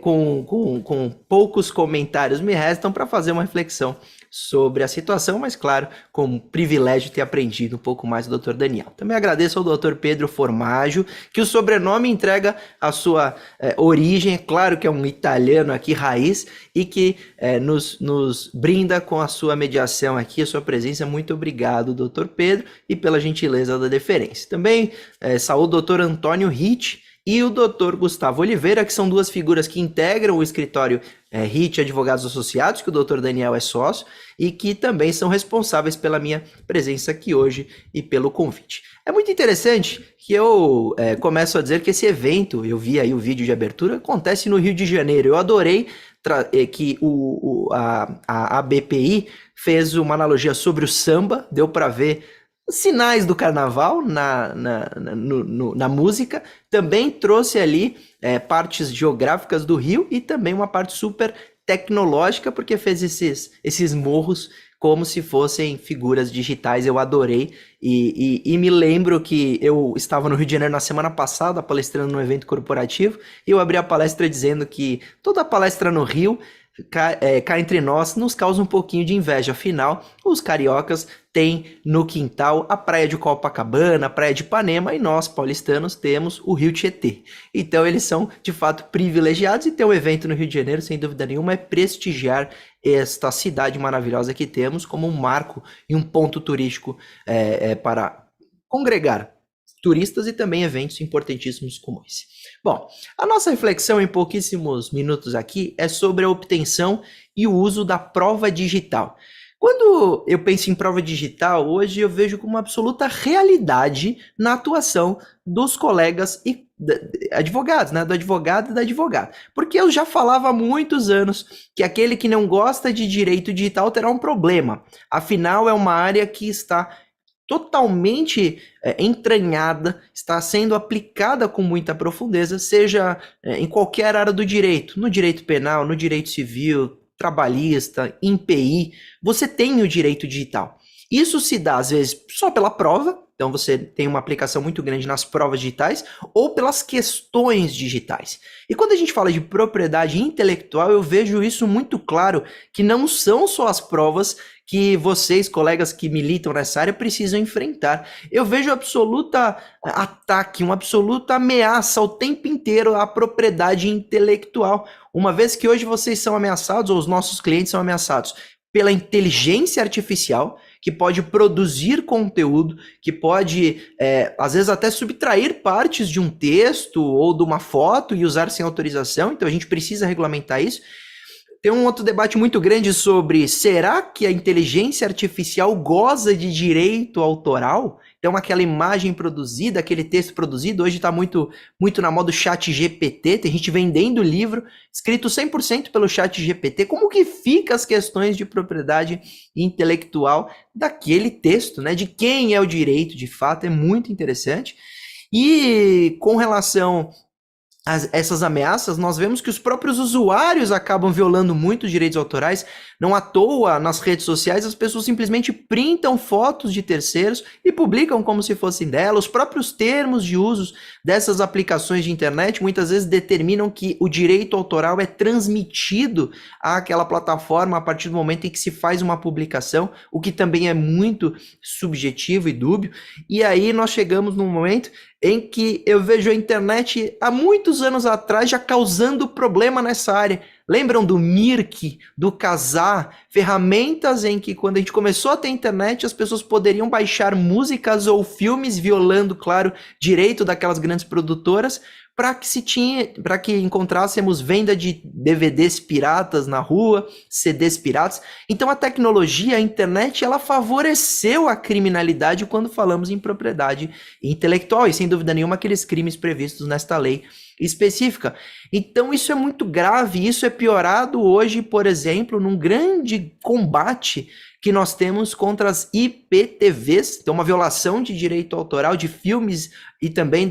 C: com poucos comentários me restam para fazer uma reflexão sobre a situação, mas claro, com o privilégio de ter aprendido um pouco mais do Dr. Daniel. Também agradeço ao Dr. Pedro Formaggio, que o sobrenome entrega a sua origem, é claro que é um italiano aqui, raiz, e que nos brinda com a sua mediação aqui, a sua presença. Muito obrigado, Dr. Pedro, e pela gentileza da deferência. Também saúdo o Dr. Antônio Ritt e o Dr. Gustavo Oliveira, que são duas figuras que integram o escritório Ritt Advogados Associados, que o Dr. Daniel é sócio, e que também são responsáveis pela minha presença aqui hoje e pelo convite. É muito interessante que eu começo a dizer que esse evento, eu vi aí o vídeo de abertura, acontece no Rio de Janeiro. Eu adorei que a BPI fez uma analogia sobre o samba, deu para ver sinais do carnaval na música, também trouxe ali partes geográficas do Rio e também uma parte super tecnológica, porque fez esses morros como se fossem figuras digitais. Eu adorei e me lembro que eu estava no Rio de Janeiro na semana passada palestrando num evento corporativo e eu abri a palestra dizendo que toda palestra no Rio, cá entre nós, nos causa um pouquinho de inveja. Afinal, os cariocas têm no quintal a praia de Copacabana, a praia de Ipanema, e nós, paulistanos, temos o Rio Tietê. Então eles são, de fato, privilegiados, e ter um evento no Rio de Janeiro, sem dúvida nenhuma, é prestigiar esta cidade maravilhosa que temos como um marco e um ponto turístico para congregar turistas e também eventos importantíssimos como esse. Bom, a nossa reflexão em pouquíssimos minutos aqui é sobre a obtenção e o uso da prova digital. Quando eu penso em prova digital, hoje eu vejo como uma absoluta realidade na atuação dos colegas e advogados, né? Do advogado e da advogada. Porque eu já falava há muitos anos que aquele que não gosta de direito digital terá um problema. Afinal, é uma área que está totalmente entranhada, está sendo aplicada com muita profundeza, seja em qualquer área do direito, no direito penal, no direito civil, trabalhista, em PI, você tem o direito digital. Isso se dá, às vezes, só pela prova, então você tem uma aplicação muito grande nas provas digitais, ou pelas questões digitais. E quando a gente fala de propriedade intelectual, eu vejo isso muito claro, que não são só as provas que vocês, colegas que militam nessa área, precisam enfrentar. Eu vejo absoluta ataque, uma absoluta ameaça o tempo inteiro à propriedade intelectual, uma vez que hoje vocês são ameaçados, ou os nossos clientes são ameaçados, pela inteligência artificial, que pode produzir conteúdo, que pode, às vezes, até subtrair partes de um texto ou de uma foto e usar sem autorização. Então a gente precisa regulamentar isso. Tem um outro debate muito grande sobre: será que a inteligência artificial goza de direito autoral? Então aquela imagem produzida, aquele texto produzido, hoje está muito na moda o chat GPT, tem gente vendendo livro escrito 100% pelo chat GPT. Como que fica as questões de propriedade intelectual daquele texto, né? De quem é o direito de fato? É muito interessante. E com relação essas ameaças, nós vemos que os próprios usuários acabam violando muito os direitos autorais. Não à toa, nas redes sociais, as pessoas simplesmente printam fotos de terceiros e publicam como se fossem dela. Os próprios termos de uso dessas aplicações de internet muitas vezes determinam que o direito autoral é transmitido àquela plataforma a partir do momento em que se faz uma publicação, o que também é muito subjetivo e dúbio. E aí nós chegamos num momento em que eu vejo a internet há muitos anos atrás já causando problema nessa área. Lembram do Mirk, do Kazaa, ferramentas em que quando a gente começou a ter internet as pessoas poderiam baixar músicas ou filmes violando, claro, direito daquelas grandes produtoras, para que encontrássemos venda de DVDs piratas na rua, CDs piratas. Então a tecnologia, a internet, ela favoreceu a criminalidade quando falamos em propriedade intelectual, e sem dúvida nenhuma aqueles crimes previstos nesta lei específica. Então isso é muito grave, isso é piorado hoje, por exemplo, num grande combate que nós temos contra as IPTVs, então uma violação de direito autoral de filmes e também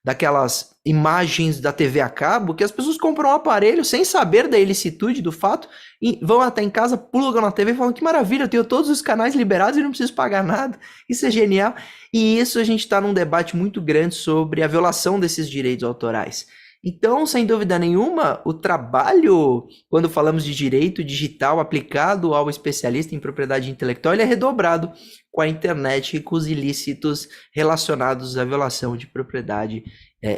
C: daquelas imagens da TV a cabo, que as pessoas compram um aparelho sem saber da ilicitude do fato, e vão até em casa, plugam na TV e falam: que maravilha, eu tenho todos os canais liberados e não preciso pagar nada. Isso é genial. E isso a gente está num debate muito grande sobre a violação desses direitos autorais. Então, sem dúvida nenhuma, o trabalho, quando falamos de direito digital aplicado ao especialista em propriedade intelectual, ele é redobrado com a internet e com os ilícitos relacionados à violação de propriedade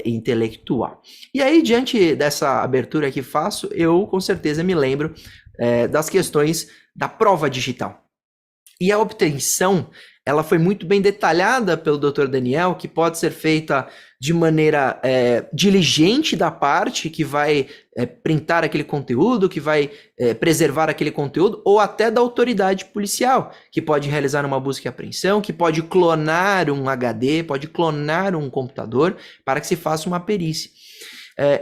C: intelectual. E aí, diante dessa abertura que faço, eu com certeza me lembro das questões da prova digital. E a obtenção, ela foi muito bem detalhada pelo Dr. Daniel, que pode ser feita de maneira diligente da parte que vai printar aquele conteúdo, que vai preservar aquele conteúdo, ou até da autoridade policial, que pode realizar uma busca e apreensão, que pode clonar um HD, pode clonar um computador para que se faça uma perícia.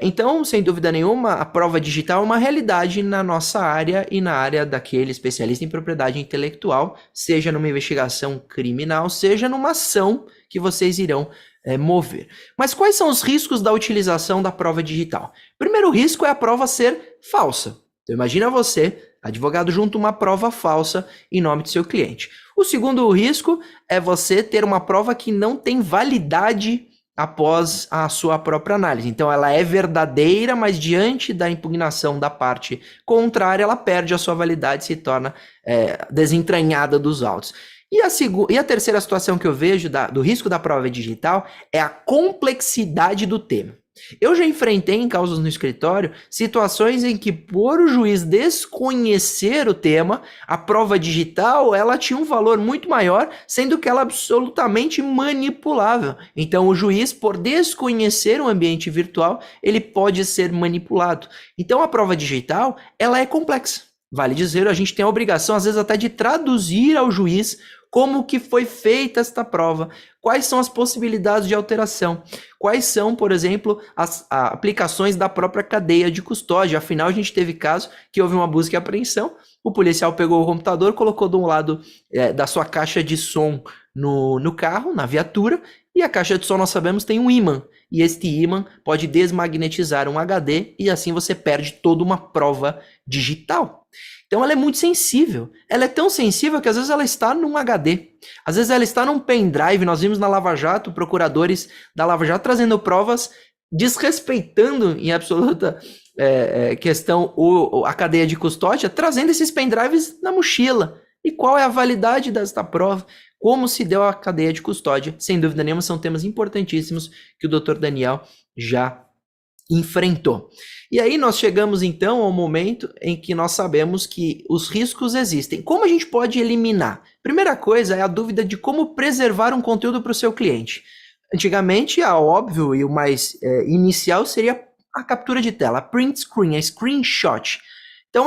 C: Então, sem dúvida nenhuma, a prova digital é uma realidade na nossa área e na área daquele especialista em propriedade intelectual, seja numa investigação criminal, seja numa ação que vocês irão mover. Mas quais são os riscos da utilização da prova digital? O primeiro risco é a prova ser falsa. Então, imagina você, advogado, junto uma prova falsa em nome do seu cliente. O segundo risco é você ter uma prova que não tem validade após a sua própria análise. Então, ela é verdadeira, mas diante da impugnação da parte contrária, ela perde a sua validade e se torna desentranhada dos autos. E a terceira situação que eu vejo do risco da prova digital é a complexidade do tema. Eu já enfrentei em causas no escritório situações em que, por o juiz desconhecer o tema, a prova digital ela tinha um valor muito maior, sendo que ela é absolutamente manipulável. Então, o juiz, por desconhecer o ambiente virtual, ele pode ser manipulado. Então, a prova digital ela é complexa. Vale dizer, a gente tem a obrigação, às vezes, até de traduzir ao juiz como que foi feita esta prova, quais são as possibilidades de alteração, quais são, por exemplo, as aplicações da própria cadeia de custódia. Afinal, a gente teve caso que houve uma busca e apreensão, o policial pegou o computador, colocou de um lado da sua caixa de som no carro, na viatura, e a caixa de som, nós sabemos, tem um ímã, e este ímã pode desmagnetizar um HD, e assim você perde toda uma prova digital. Então ela é muito sensível. Ela é tão sensível que às vezes ela está num HD. Às vezes ela está num pendrive. Nós vimos na Lava Jato, procuradores da Lava Jato trazendo provas, desrespeitando em absoluta questão a cadeia de custódia, trazendo esses pendrives na mochila. E qual é a validade desta prova? Como se deu a cadeia de custódia? Sem dúvida nenhuma, são temas importantíssimos que o Dr. Daniel já enfrentou. E aí nós chegamos então ao momento em que nós sabemos que os riscos existem. Como a gente pode eliminar? Primeira coisa é a dúvida de como preservar um conteúdo para o seu cliente. Antigamente, a óbvio e o mais inicial seria a captura de tela, a print screen, a screenshot. Então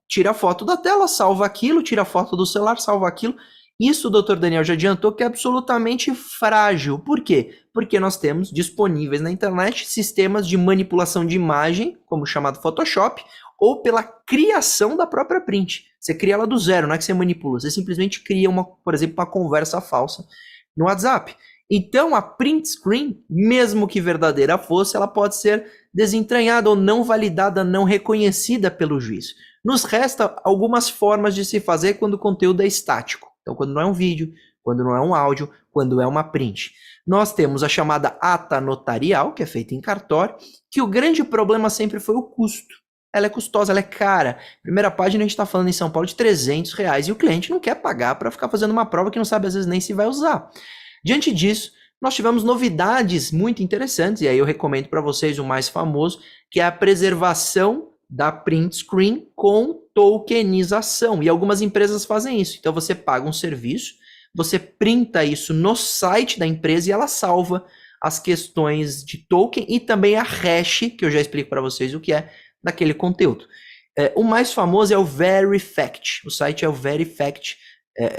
C: tira a foto da tela, salva aquilo, tira a foto do celular, salva aquilo. Isso o Dr. Daniel já adiantou que é absolutamente frágil. Por quê? Porque nós temos disponíveis na internet sistemas de manipulação de imagem, como o chamado Photoshop, ou pela criação da própria print. Você cria ela do zero, não é que você manipula, você simplesmente cria, por exemplo, uma conversa falsa no WhatsApp. Então, a print screen, mesmo que verdadeira fosse, ela pode ser desentranhada ou não validada, não reconhecida pelo juiz. Nos resta algumas formas de se fazer quando o conteúdo é estático. Então, quando não é um vídeo, quando não é um áudio, quando é uma print. Nós temos a chamada ata notarial, que é feita em cartório, que o grande problema sempre foi o custo. Ela é custosa, ela é cara. Primeira página a gente está falando em São Paulo de R$300 e o cliente não quer pagar para ficar fazendo uma prova que não sabe às vezes nem se vai usar. Diante disso, nós tivemos novidades muito interessantes, e aí eu recomendo para vocês o mais famoso, que é a preservação da print screen com tokenização. E algumas empresas fazem isso. Então você paga um serviço, você printa isso no site da empresa e ela salva as questões de token e também a hash, que eu já explico para vocês o que é, daquele conteúdo. O mais famoso é o Verifact. O site é o Verifact.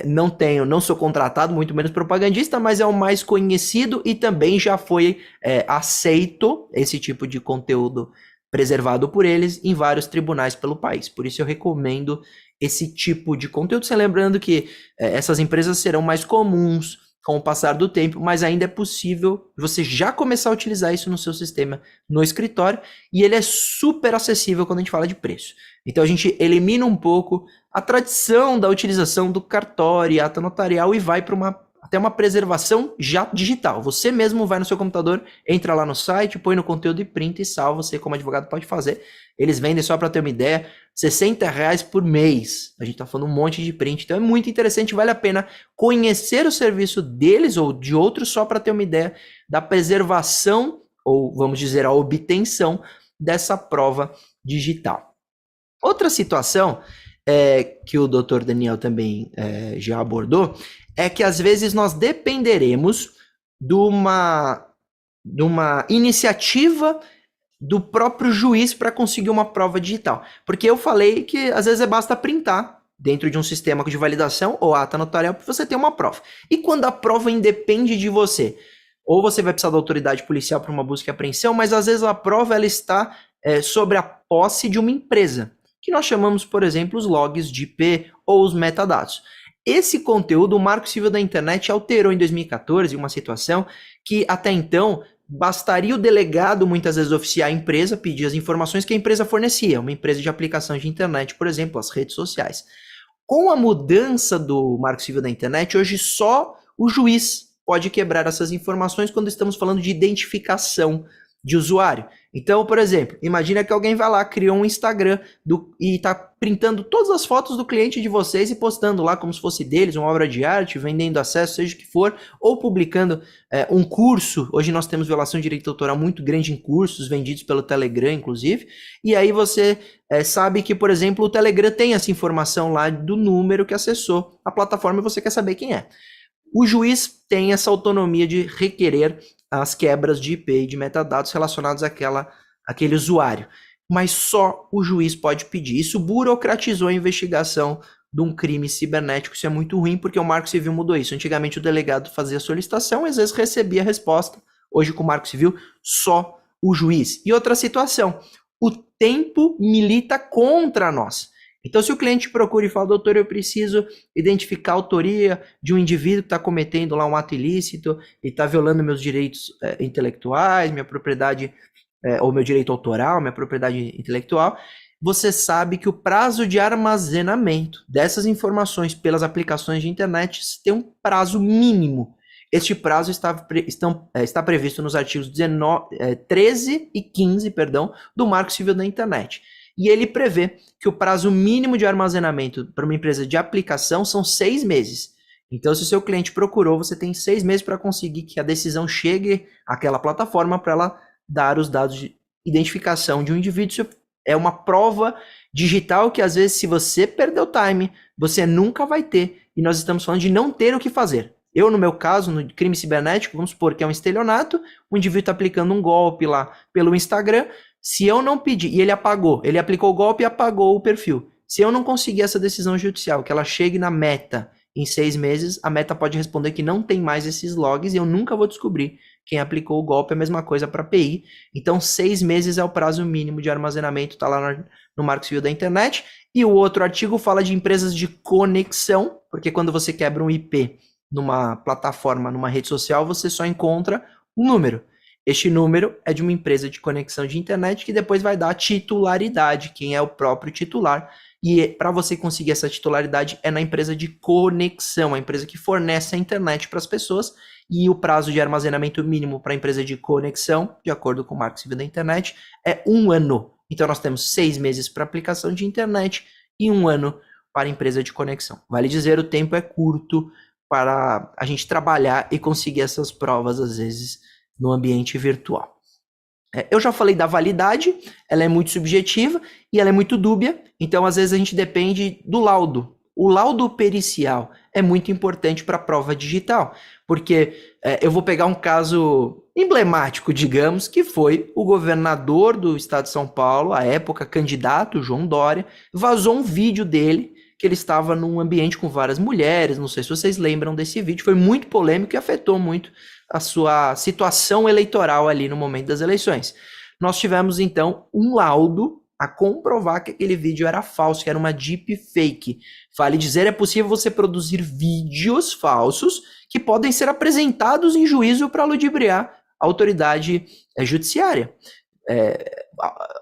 C: Não sou contratado, muito menos propagandista, mas é o mais conhecido e também já foi aceito esse tipo de conteúdo preservado por eles em vários tribunais pelo país. Por isso eu recomendo esse tipo de conteúdo, se lembrando que essas empresas serão mais comuns com o passar do tempo, mas ainda é possível você já começar a utilizar isso no seu sistema no escritório, e ele é super acessível quando a gente fala de preço. Então a gente elimina um pouco a tradição da utilização do cartório e ata notarial e vai para até uma preservação já digital. Você mesmo vai no seu computador, entra lá no site, põe no conteúdo e printa e salva. Você, como advogado, pode fazer. Eles vendem, só para ter uma ideia, R$60 por mês. A gente está falando um monte de print. Então é muito interessante, vale a pena conhecer o serviço deles ou de outros só para ter uma ideia da preservação, ou vamos dizer, a obtenção dessa prova digital. Outra situação que o Dr. Daniel também já abordou é que às vezes nós dependeremos de uma iniciativa do próprio juiz para conseguir uma prova digital. Porque eu falei que às vezes basta printar dentro de um sistema de validação ou ata notarial para você ter uma prova. E quando a prova independe de você, ou você vai precisar da autoridade policial para uma busca e apreensão, mas às vezes a prova ela está sobre a posse de uma empresa, que nós chamamos, por exemplo, os logs de IP ou os metadados. Esse conteúdo, o Marco Civil da Internet alterou em 2014 uma situação que até então bastaria o delegado muitas vezes oficiar a empresa, pedir as informações que a empresa fornecia, uma empresa de aplicação de internet, por exemplo, as redes sociais. Com a mudança do Marco Civil da Internet, hoje só o juiz pode quebrar essas informações quando estamos falando de identificação de usuário. Então, por exemplo, imagina que alguém vai lá, criou um Instagram e está printando todas as fotos do cliente de vocês e postando lá como se fosse deles, uma obra de arte, vendendo acesso, seja o que for, ou publicando um curso. Hoje nós temos violação de direito autoral muito grande em cursos vendidos pelo Telegram, inclusive, e aí você sabe que, por exemplo, o Telegram tem essa informação lá do número que acessou a plataforma e você quer saber quem é. O juiz tem essa autonomia de requerer as quebras de IP e de metadados relacionados àquele usuário. Mas só o juiz pode pedir. Isso burocratizou a investigação de um crime cibernético. Isso é muito ruim porque o Marco Civil mudou isso. Antigamente o delegado fazia a solicitação e às vezes recebia a resposta. Hoje com o Marco Civil, só o juiz. E outra situação, o tempo milita contra nós. Então, se o cliente procura e fala, doutor, eu preciso identificar a autoria de um indivíduo que está cometendo lá um ato ilícito e está violando meus direitos intelectuais, minha propriedade, ou meu direito autoral, minha propriedade intelectual, você sabe que o prazo de armazenamento dessas informações pelas aplicações de internet tem um prazo mínimo. Este prazo está previsto nos artigos 13 e 15, do Marco Civil da Internet. E ele prevê que o prazo mínimo de armazenamento para uma empresa de aplicação são 6 meses. Então, se o seu cliente procurou, você tem 6 meses para conseguir que a decisão chegue àquela plataforma para ela dar os dados de identificação de um indivíduo. Isso é uma prova digital que, às vezes, se você perder o time, você nunca vai ter. E nós estamos falando de não ter o que fazer. Eu, no meu caso, no crime cibernético, vamos supor que é um estelionato, o indivíduo está aplicando um golpe lá pelo Instagram. Se eu não pedir, e ele aplicou o golpe e apagou o perfil. Se eu não conseguir essa decisão judicial, que ela chegue na meta em 6 meses, a meta pode responder que não tem mais esses logs e eu nunca vou descobrir quem aplicou o golpe. É a mesma coisa para API. Então, 6 meses é o prazo mínimo de armazenamento, está lá no Marco Civil da Internet. E o outro artigo fala de empresas de conexão, porque quando você quebra um IP numa plataforma, numa rede social, você só encontra um número. Este número é de uma empresa de conexão de internet que depois vai dar a titularidade, quem é o próprio titular. E para você conseguir essa titularidade é na empresa de conexão, a empresa que fornece a internet para as pessoas. E o prazo de armazenamento mínimo para a empresa de conexão, de acordo com o Marco Civil da Internet, é 1 ano. Então nós temos 6 meses para aplicação de internet e 1 ano para a empresa de conexão. Vale dizer, o tempo é curto para a gente trabalhar e conseguir essas provas, às vezes, no ambiente virtual. Eu já falei da validade, ela é muito subjetiva e ela é muito dúbia, então às vezes a gente depende do laudo. O laudo pericial é muito importante para a prova digital, porque eu vou pegar um caso emblemático, digamos, que foi o governador do estado de São Paulo, à época candidato, João Dória, vazou um vídeo dele, que ele estava num ambiente com várias mulheres, não sei se vocês lembram desse vídeo, foi muito polêmico e afetou muito a sua situação eleitoral ali no momento das eleições. Nós tivemos, então, um laudo a comprovar que aquele vídeo era falso, que era uma deepfake. Vale dizer, é possível você produzir vídeos falsos que podem ser apresentados em juízo para ludibriar a autoridade judiciária,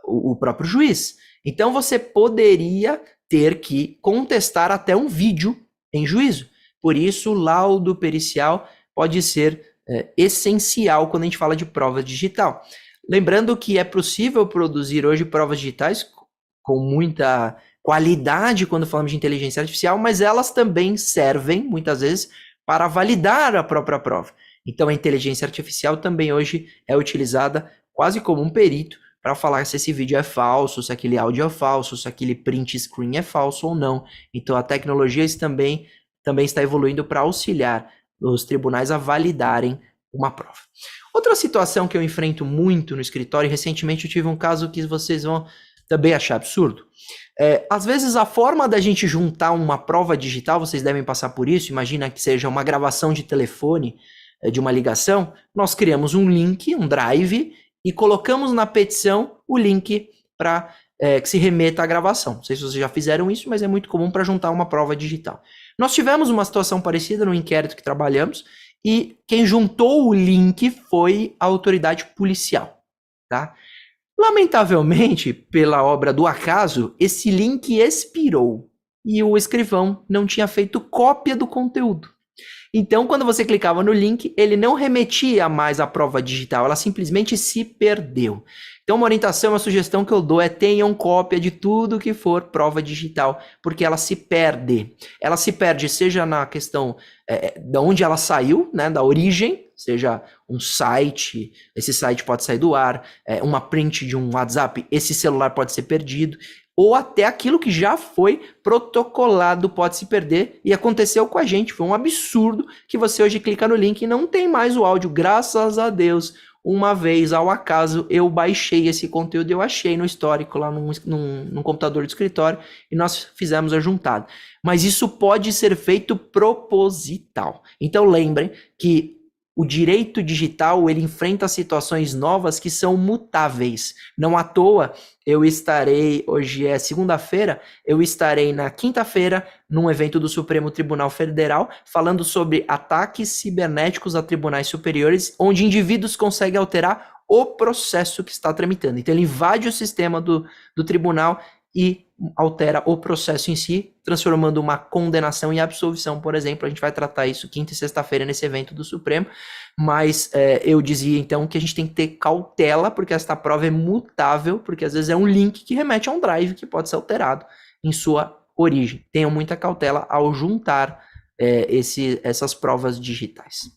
C: o próprio juiz. Então, você poderia ter que contestar até um vídeo em juízo. Por isso, o laudo pericial pode ser essencial quando a gente fala de prova digital. Lembrando que é possível produzir hoje provas digitais com muita qualidade quando falamos de inteligência artificial, mas elas também servem, muitas vezes, para validar a própria prova. Então, a inteligência artificial também hoje é utilizada quase como um perito para falar se esse vídeo é falso, se aquele áudio é falso, se aquele print screen é falso ou não. Então, a tecnologia também está evoluindo para auxiliar os tribunais a validarem uma prova. Outra situação que eu enfrento muito no escritório, e recentemente eu tive um caso que vocês vão também achar absurdo. Às vezes a forma da gente juntar uma prova digital, vocês devem passar por isso, imagina que seja uma gravação de telefone, de uma ligação, nós criamos um link, um drive, e colocamos na petição o link para que se remeta à gravação. Não sei se vocês já fizeram isso, mas é muito comum para juntar uma prova digital. Nós tivemos uma situação parecida no inquérito que trabalhamos, e quem juntou o link foi a autoridade policial, tá? Lamentavelmente, pela obra do acaso, esse link expirou e o escrivão não tinha feito cópia do conteúdo. Então, quando você clicava no link, ele não remetia mais à prova digital, ela simplesmente se perdeu. Então, uma orientação, uma sugestão que eu dou é tenham cópia de tudo que for prova digital, porque ela se perde. Ela se perde seja na questão de onde ela saiu, né, da origem, seja um site, esse site pode sair do ar, uma print de um WhatsApp, esse celular pode ser perdido, ou até aquilo que já foi protocolado pode se perder, e aconteceu com a gente, foi um absurdo que você hoje clica no link e não tem mais o áudio, graças a Deus. Uma vez, ao acaso, eu baixei esse conteúdo, eu achei no histórico lá num computador de escritório e nós fizemos a juntada. Mas isso pode ser feito proposital. Então lembrem que o direito digital, ele enfrenta situações novas que são mutáveis. Não à toa, eu estarei, hoje é segunda-feira, eu estarei na quinta-feira num evento do Supremo Tribunal Federal falando sobre ataques cibernéticos a tribunais superiores, onde indivíduos conseguem alterar o processo que está tramitando. Então ele invade o sistema do tribunal e altera o processo em si, transformando uma condenação em absolvição, por exemplo. A gente vai tratar isso quinta e sexta-feira nesse evento do Supremo, mas eu dizia então que a gente tem que ter cautela, porque esta prova é mutável, porque às vezes é um link que remete a um drive que pode ser alterado em sua origem. Tenham muita cautela ao juntar essas provas digitais.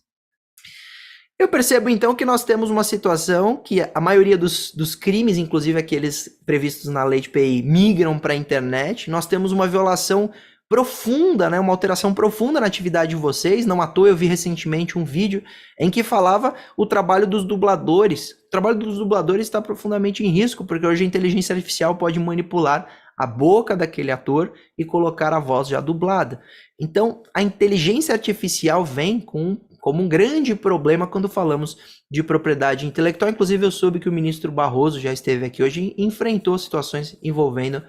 C: Eu percebo, então, que nós temos uma situação que a maioria dos crimes, inclusive aqueles previstos na lei de PI, migram para a internet. Nós temos uma violação profunda, né, uma alteração profunda na atividade de vocês. Não à toa eu vi recentemente um vídeo em que falava o trabalho dos dubladores. O trabalho dos dubladores está profundamente em risco, porque hoje a inteligência artificial pode manipular a boca daquele ator e colocar a voz já dublada. Então, a inteligência artificial vem como um grande problema quando falamos de propriedade intelectual. Inclusive, eu soube que o ministro Barroso já esteve aqui hoje e enfrentou situações envolvendo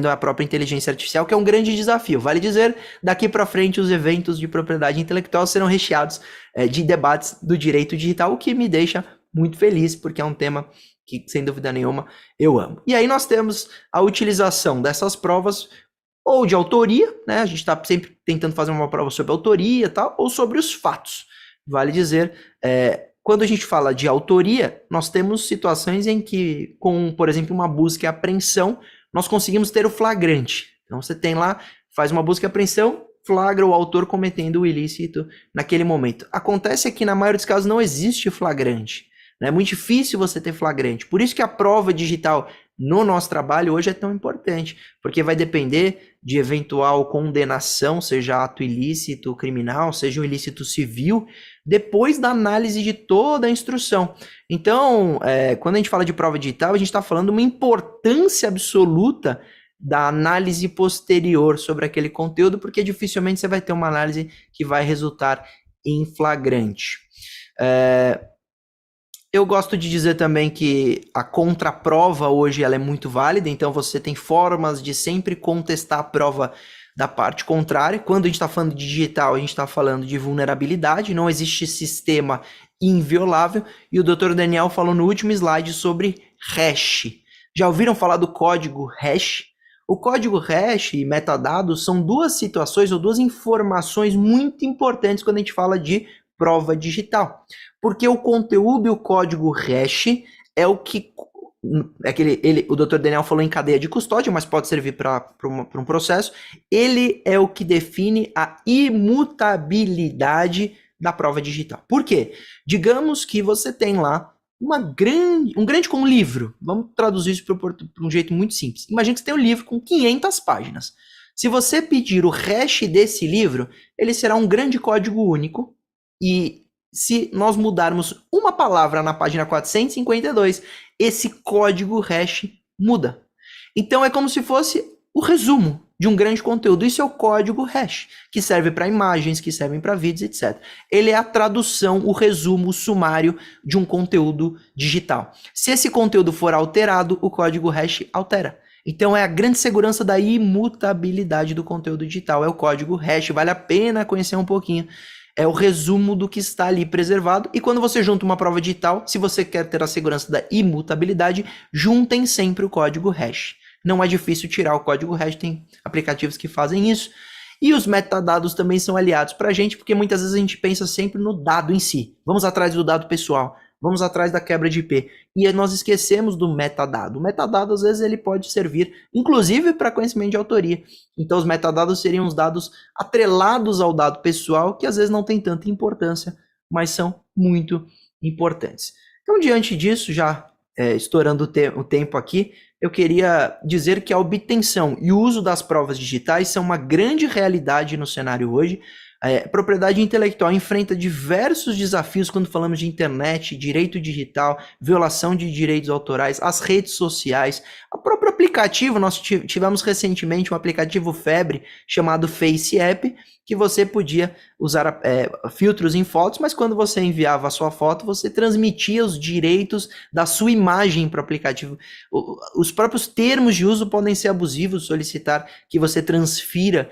C: a própria inteligência artificial, que é um grande desafio. Vale dizer, daqui para frente, os eventos de propriedade intelectual serão recheados de debates do direito digital, o que me deixa muito feliz, porque é um tema que, sem dúvida nenhuma, eu amo. E aí nós temos a utilização dessas provas ou de autoria, né? A gente está sempre tentando fazer uma prova sobre autoria e tal, ou sobre os fatos. Vale dizer, quando a gente fala de autoria, nós temos situações em que, com, por exemplo, uma busca e apreensão, nós conseguimos ter o flagrante. Então você tem lá, faz uma busca e apreensão, flagra o autor cometendo o ilícito naquele momento. Acontece que na maioria dos casos não existe flagrante. É muito difícil você ter flagrante. Por isso que a prova digital no nosso trabalho hoje é tão importante, porque vai depender de eventual condenação, seja ato ilícito criminal, seja um ilícito civil, depois da análise de toda a instrução. Então, quando a gente fala de prova digital, a gente está falando de uma importância absoluta da análise posterior sobre aquele conteúdo, porque dificilmente você vai ter uma análise que vai resultar em flagrante. Eu gosto de dizer também que a contraprova hoje ela é muito válida, então você tem formas de sempre contestar a prova da parte contrária. Quando a gente está falando de digital, a gente está falando de vulnerabilidade, não existe sistema inviolável, e o Dr. Daniel falou no último slide sobre hash. Já ouviram falar do código hash? O código hash e metadados são duas situações ou duas informações muito importantes quando a gente fala de prova digital. Porque o conteúdo e o código hash é o que... o Dr. Daniel falou em cadeia de custódia, mas pode servir para um processo. Ele é o que define a imutabilidade da prova digital. Por quê? Digamos que você tem lá um grande como livro. Vamos traduzir isso para um jeito muito simples. Imagina que você tem um livro com 500 páginas. Se você pedir o hash desse livro, ele será um grande código único. E se nós mudarmos uma palavra na página 452, esse código hash muda. Então é como se fosse o resumo de um grande conteúdo. Isso é o código hash, que serve para imagens, que servem para vídeos, etc. Ele é a tradução, o resumo, o sumário de um conteúdo digital. Se esse conteúdo for alterado, o código hash altera. Então é a grande segurança da imutabilidade do conteúdo digital, é o código hash. Vale a pena conhecer um pouquinho. É o resumo do que está ali preservado. E quando você junta uma prova digital, se você quer ter a segurança da imutabilidade, juntem sempre o código hash. Não é difícil tirar o código hash, tem aplicativos que fazem isso. E os metadados também são aliados para a gente, porque muitas vezes a gente pensa sempre no dado em si. Vamos atrás do dado pessoal, vamos atrás da quebra de IP. E nós esquecemos do metadado. O metadado, às vezes, ele pode servir, inclusive, para conhecimento de autoria. Então, os metadados seriam os dados atrelados ao dado pessoal, que às vezes não tem tanta importância, mas são muito importantes. Então, diante disso, já estourando o tempo aqui, eu queria dizer que a obtenção e o uso das provas digitais são uma grande realidade no cenário hoje. Propriedade intelectual enfrenta diversos desafios quando falamos de internet, direito digital, violação de direitos autorais, as redes sociais, o próprio aplicativo. Nós tivemos recentemente um aplicativo febre chamado Face App, que você podia usar filtros em fotos, mas quando você enviava a sua foto, você transmitia os direitos da sua imagem para o aplicativo. Os próprios termos de uso podem ser abusivos, solicitar que você transfira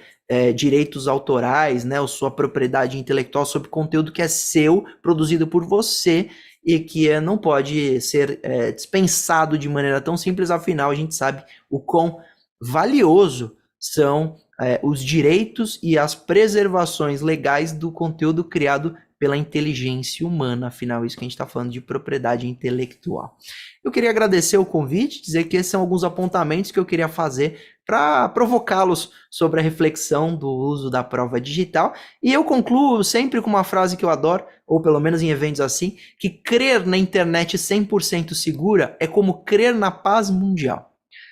C: direitos autorais, né, ou sua propriedade intelectual sobre conteúdo que é seu, produzido por você, e que não pode ser dispensado de maneira tão simples. Afinal, a gente sabe o quão valioso são os direitos e as preservações legais do conteúdo criado pela inteligência humana. Afinal, isso que a gente está falando de propriedade intelectual. Eu queria agradecer o convite, dizer que esses são alguns apontamentos que eu queria fazer para provocá-los sobre a reflexão do uso da prova digital. E eu concluo sempre com uma frase que eu adoro, ou pelo menos em eventos assim, que crer na internet 100% segura é como crer na paz mundial.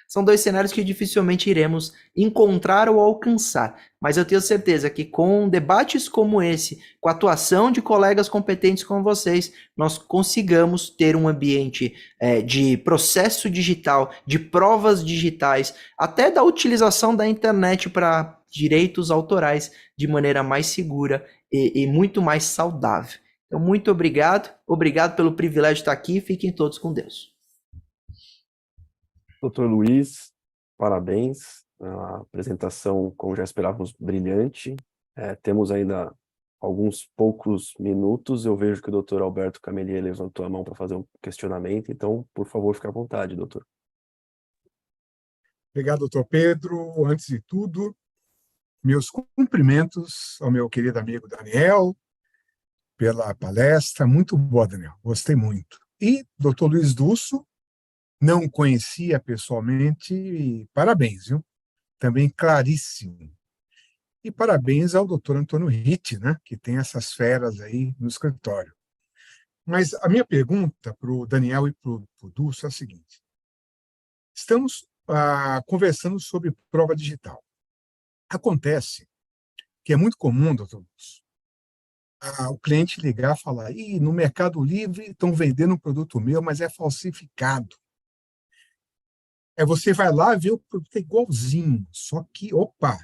C: São dois cenários que dificilmente iremos encontrar ou alcançar, mas eu tenho certeza que com debates como esse, com a atuação de colegas competentes como vocês, nós consigamos ter um ambiente de processo digital, de provas digitais, até da utilização da internet para direitos autorais de maneira mais segura e muito mais saudável. Então, muito obrigado pelo privilégio de estar aqui, fiquem todos com Deus.
B: Doutor Luiz, parabéns. A apresentação, como já esperávamos, brilhante. Temos ainda alguns poucos minutos. Eu vejo que o doutor Alberto Camelier levantou a mão para fazer um questionamento, então, por favor, fique à vontade, doutor.
D: Obrigado, doutor Pedro. Antes de tudo, meus cumprimentos ao meu querido amigo Daniel pela palestra. Muito boa, Daniel. Gostei muito. E doutor Luiz Dusso, não conhecia pessoalmente, e parabéns, viu? Também claríssimo. E parabéns ao doutor Antônio Ritt, né, que tem essas feras aí no escritório. Mas a minha pergunta para o Daniel e para o Dusso é a seguinte. Estamos conversando sobre prova digital. Acontece que é muito comum, doutor Dusso, o cliente ligar e falar: no Mercado Livre estão vendendo um produto meu, mas é falsificado. Você vai lá ver o produto é igualzinho, só que, opa,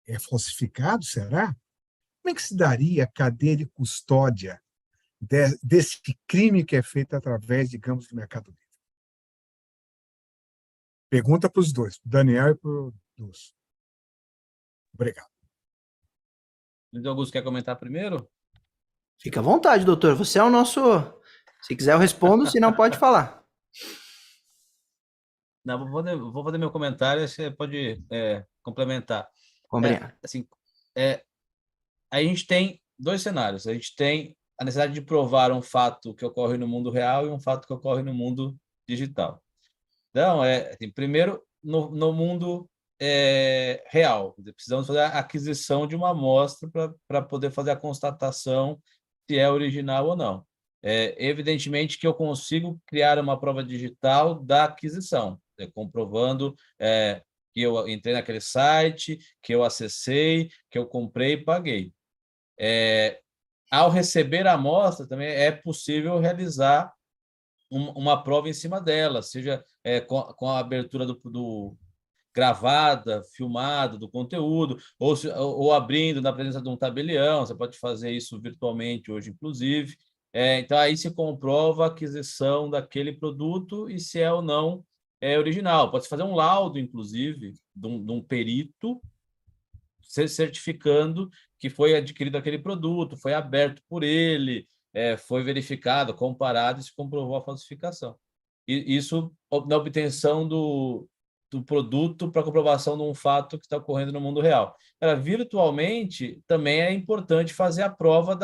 D: é falsificado, será? Como é que se daria a cadeia de custódia desse crime que é feito através, digamos, do Mercado Livre? Pergunta para os dois, para o Daniel e para o Dusso. Obrigado.
A: Luiz Augusto, quer comentar primeiro?
C: Fica à vontade, doutor. Você é o nosso... Se quiser eu respondo, se não pode falar.
A: Não, vou fazer meu comentário, você pode complementar.
C: Combinado.
A: Assim, a gente tem dois cenários. A gente tem a necessidade de provar um fato que ocorre no mundo real e um fato que ocorre no mundo digital. Então, assim, primeiro, no mundo real, precisamos fazer a aquisição de uma amostra para poder fazer a constatação se é original ou não. Evidentemente que eu consigo criar uma prova digital da aquisição, comprovando que eu entrei naquele site, que eu acessei, que eu comprei e paguei. Ao receber a amostra, também é possível realizar uma prova em cima dela, seja com a abertura do gravada, filmada do conteúdo, ou abrindo na presença de um tabelião, você pode fazer isso virtualmente hoje, inclusive. Então, aí se comprova a aquisição daquele produto e se é ou não original. Pode-se fazer um laudo, inclusive, de um perito, certificando que foi adquirido aquele produto, foi aberto por ele, foi verificado, comparado e se comprovou a falsificação. E isso na obtenção do produto para comprovação de um fato que está ocorrendo no mundo real. Virtualmente, também é importante fazer a prova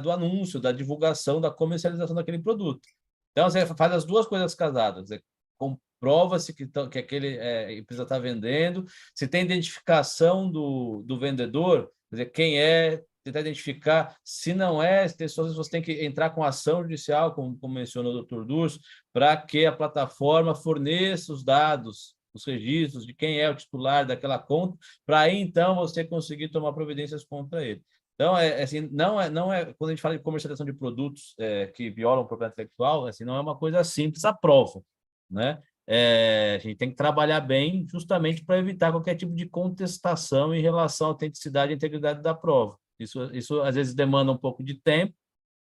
A: do anúncio, da divulgação, da comercialização daquele produto. Então, você faz as duas coisas casadas. Comprova-se que aquele empresa está vendendo, se tem identificação do vendedor, quer dizer, quem é, tentar identificar, se não é, você tem que entrar com ação judicial, como mencionou o Dr. Durso, para que a plataforma forneça os dados, os registros de quem é o titular daquela conta, para aí, então, você conseguir tomar providências contra ele. Então, assim, não é quando a gente fala de comercialização de produtos que violam a propriedade intelectual, assim, não é uma coisa simples a prova, né? A gente tem que trabalhar bem justamente para evitar qualquer tipo de contestação em relação à autenticidade e integridade da prova. Isso às vezes demanda um pouco de tempo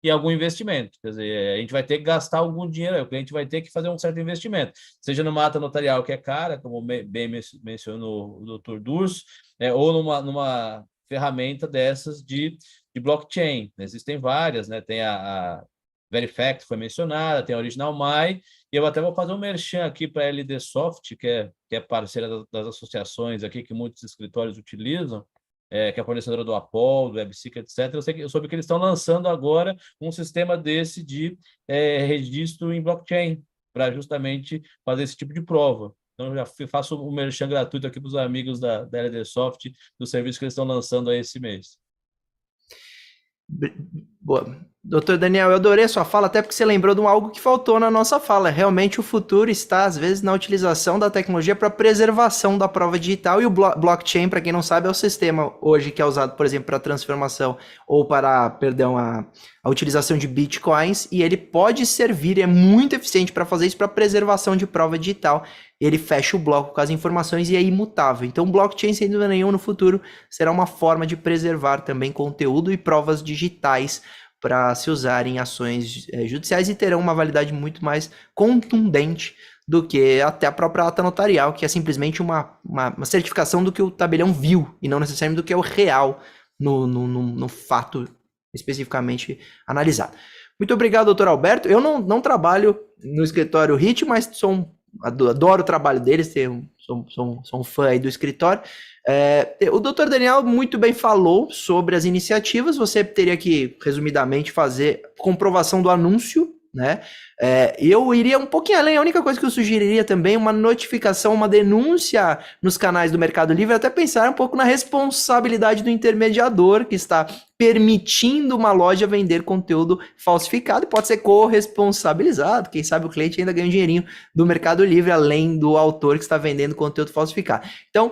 A: e algum investimento. Quer dizer, a gente vai ter que gastar algum dinheiro, o cliente vai ter que fazer um certo investimento, seja numa ata notarial que é cara, como bem mencionou o Dr. Durso, ou numa ferramenta dessas de blockchain. Existem várias, né? Tem a Verifact, que foi mencionada, tem a Original My, e eu até vou fazer um merchan aqui para a LD Soft, que é parceira das associações aqui, que muitos escritórios utilizam, que é a fornecedora do Apol, do WebSeeker, etc. Eu soube que eles estão lançando agora um sistema desse de registro em blockchain, para justamente fazer esse tipo de prova. Então, eu já faço um merchan gratuito aqui para os amigos da LD Soft, do serviço que eles estão lançando aí esse mês.
C: Boa. Doutor Daniel, eu adorei a sua fala, até porque você lembrou de algo que faltou na nossa fala. Realmente o futuro está, às vezes, na utilização da tecnologia para preservação da prova digital, e o blockchain, para quem não sabe, é o sistema hoje que é usado, por exemplo, para transformação ou para, perdão, a utilização de bitcoins, e ele pode servir, é muito eficiente para fazer isso, para preservação de prova digital. Ele fecha o bloco com as informações e é imutável. Então, o blockchain, sem dúvida nenhuma, no futuro, será uma forma de preservar também conteúdo e provas digitais para se usar em ações judiciais, e terão uma validade muito mais contundente do que até a própria ata notarial, que é simplesmente uma certificação do que o tabelião viu, e não necessariamente do que é o real no fato especificamente analisado. Muito obrigado, doutor Alberto. Eu não trabalho no escritório HIT, mas adoro o trabalho deles, sou um fã aí do escritório. O doutor Daniel muito bem falou sobre as iniciativas. Você teria que, resumidamente, fazer comprovação do anúncio, né? Eu iria um pouquinho além. A única coisa que eu sugeriria também, uma notificação, uma denúncia nos canais do Mercado Livre, até pensar um pouco na responsabilidade do intermediador que está permitindo uma loja vender conteúdo falsificado, e pode ser corresponsabilizado. Quem sabe o cliente ainda ganha um dinheirinho do Mercado Livre, além do autor que está vendendo conteúdo falsificado. Então,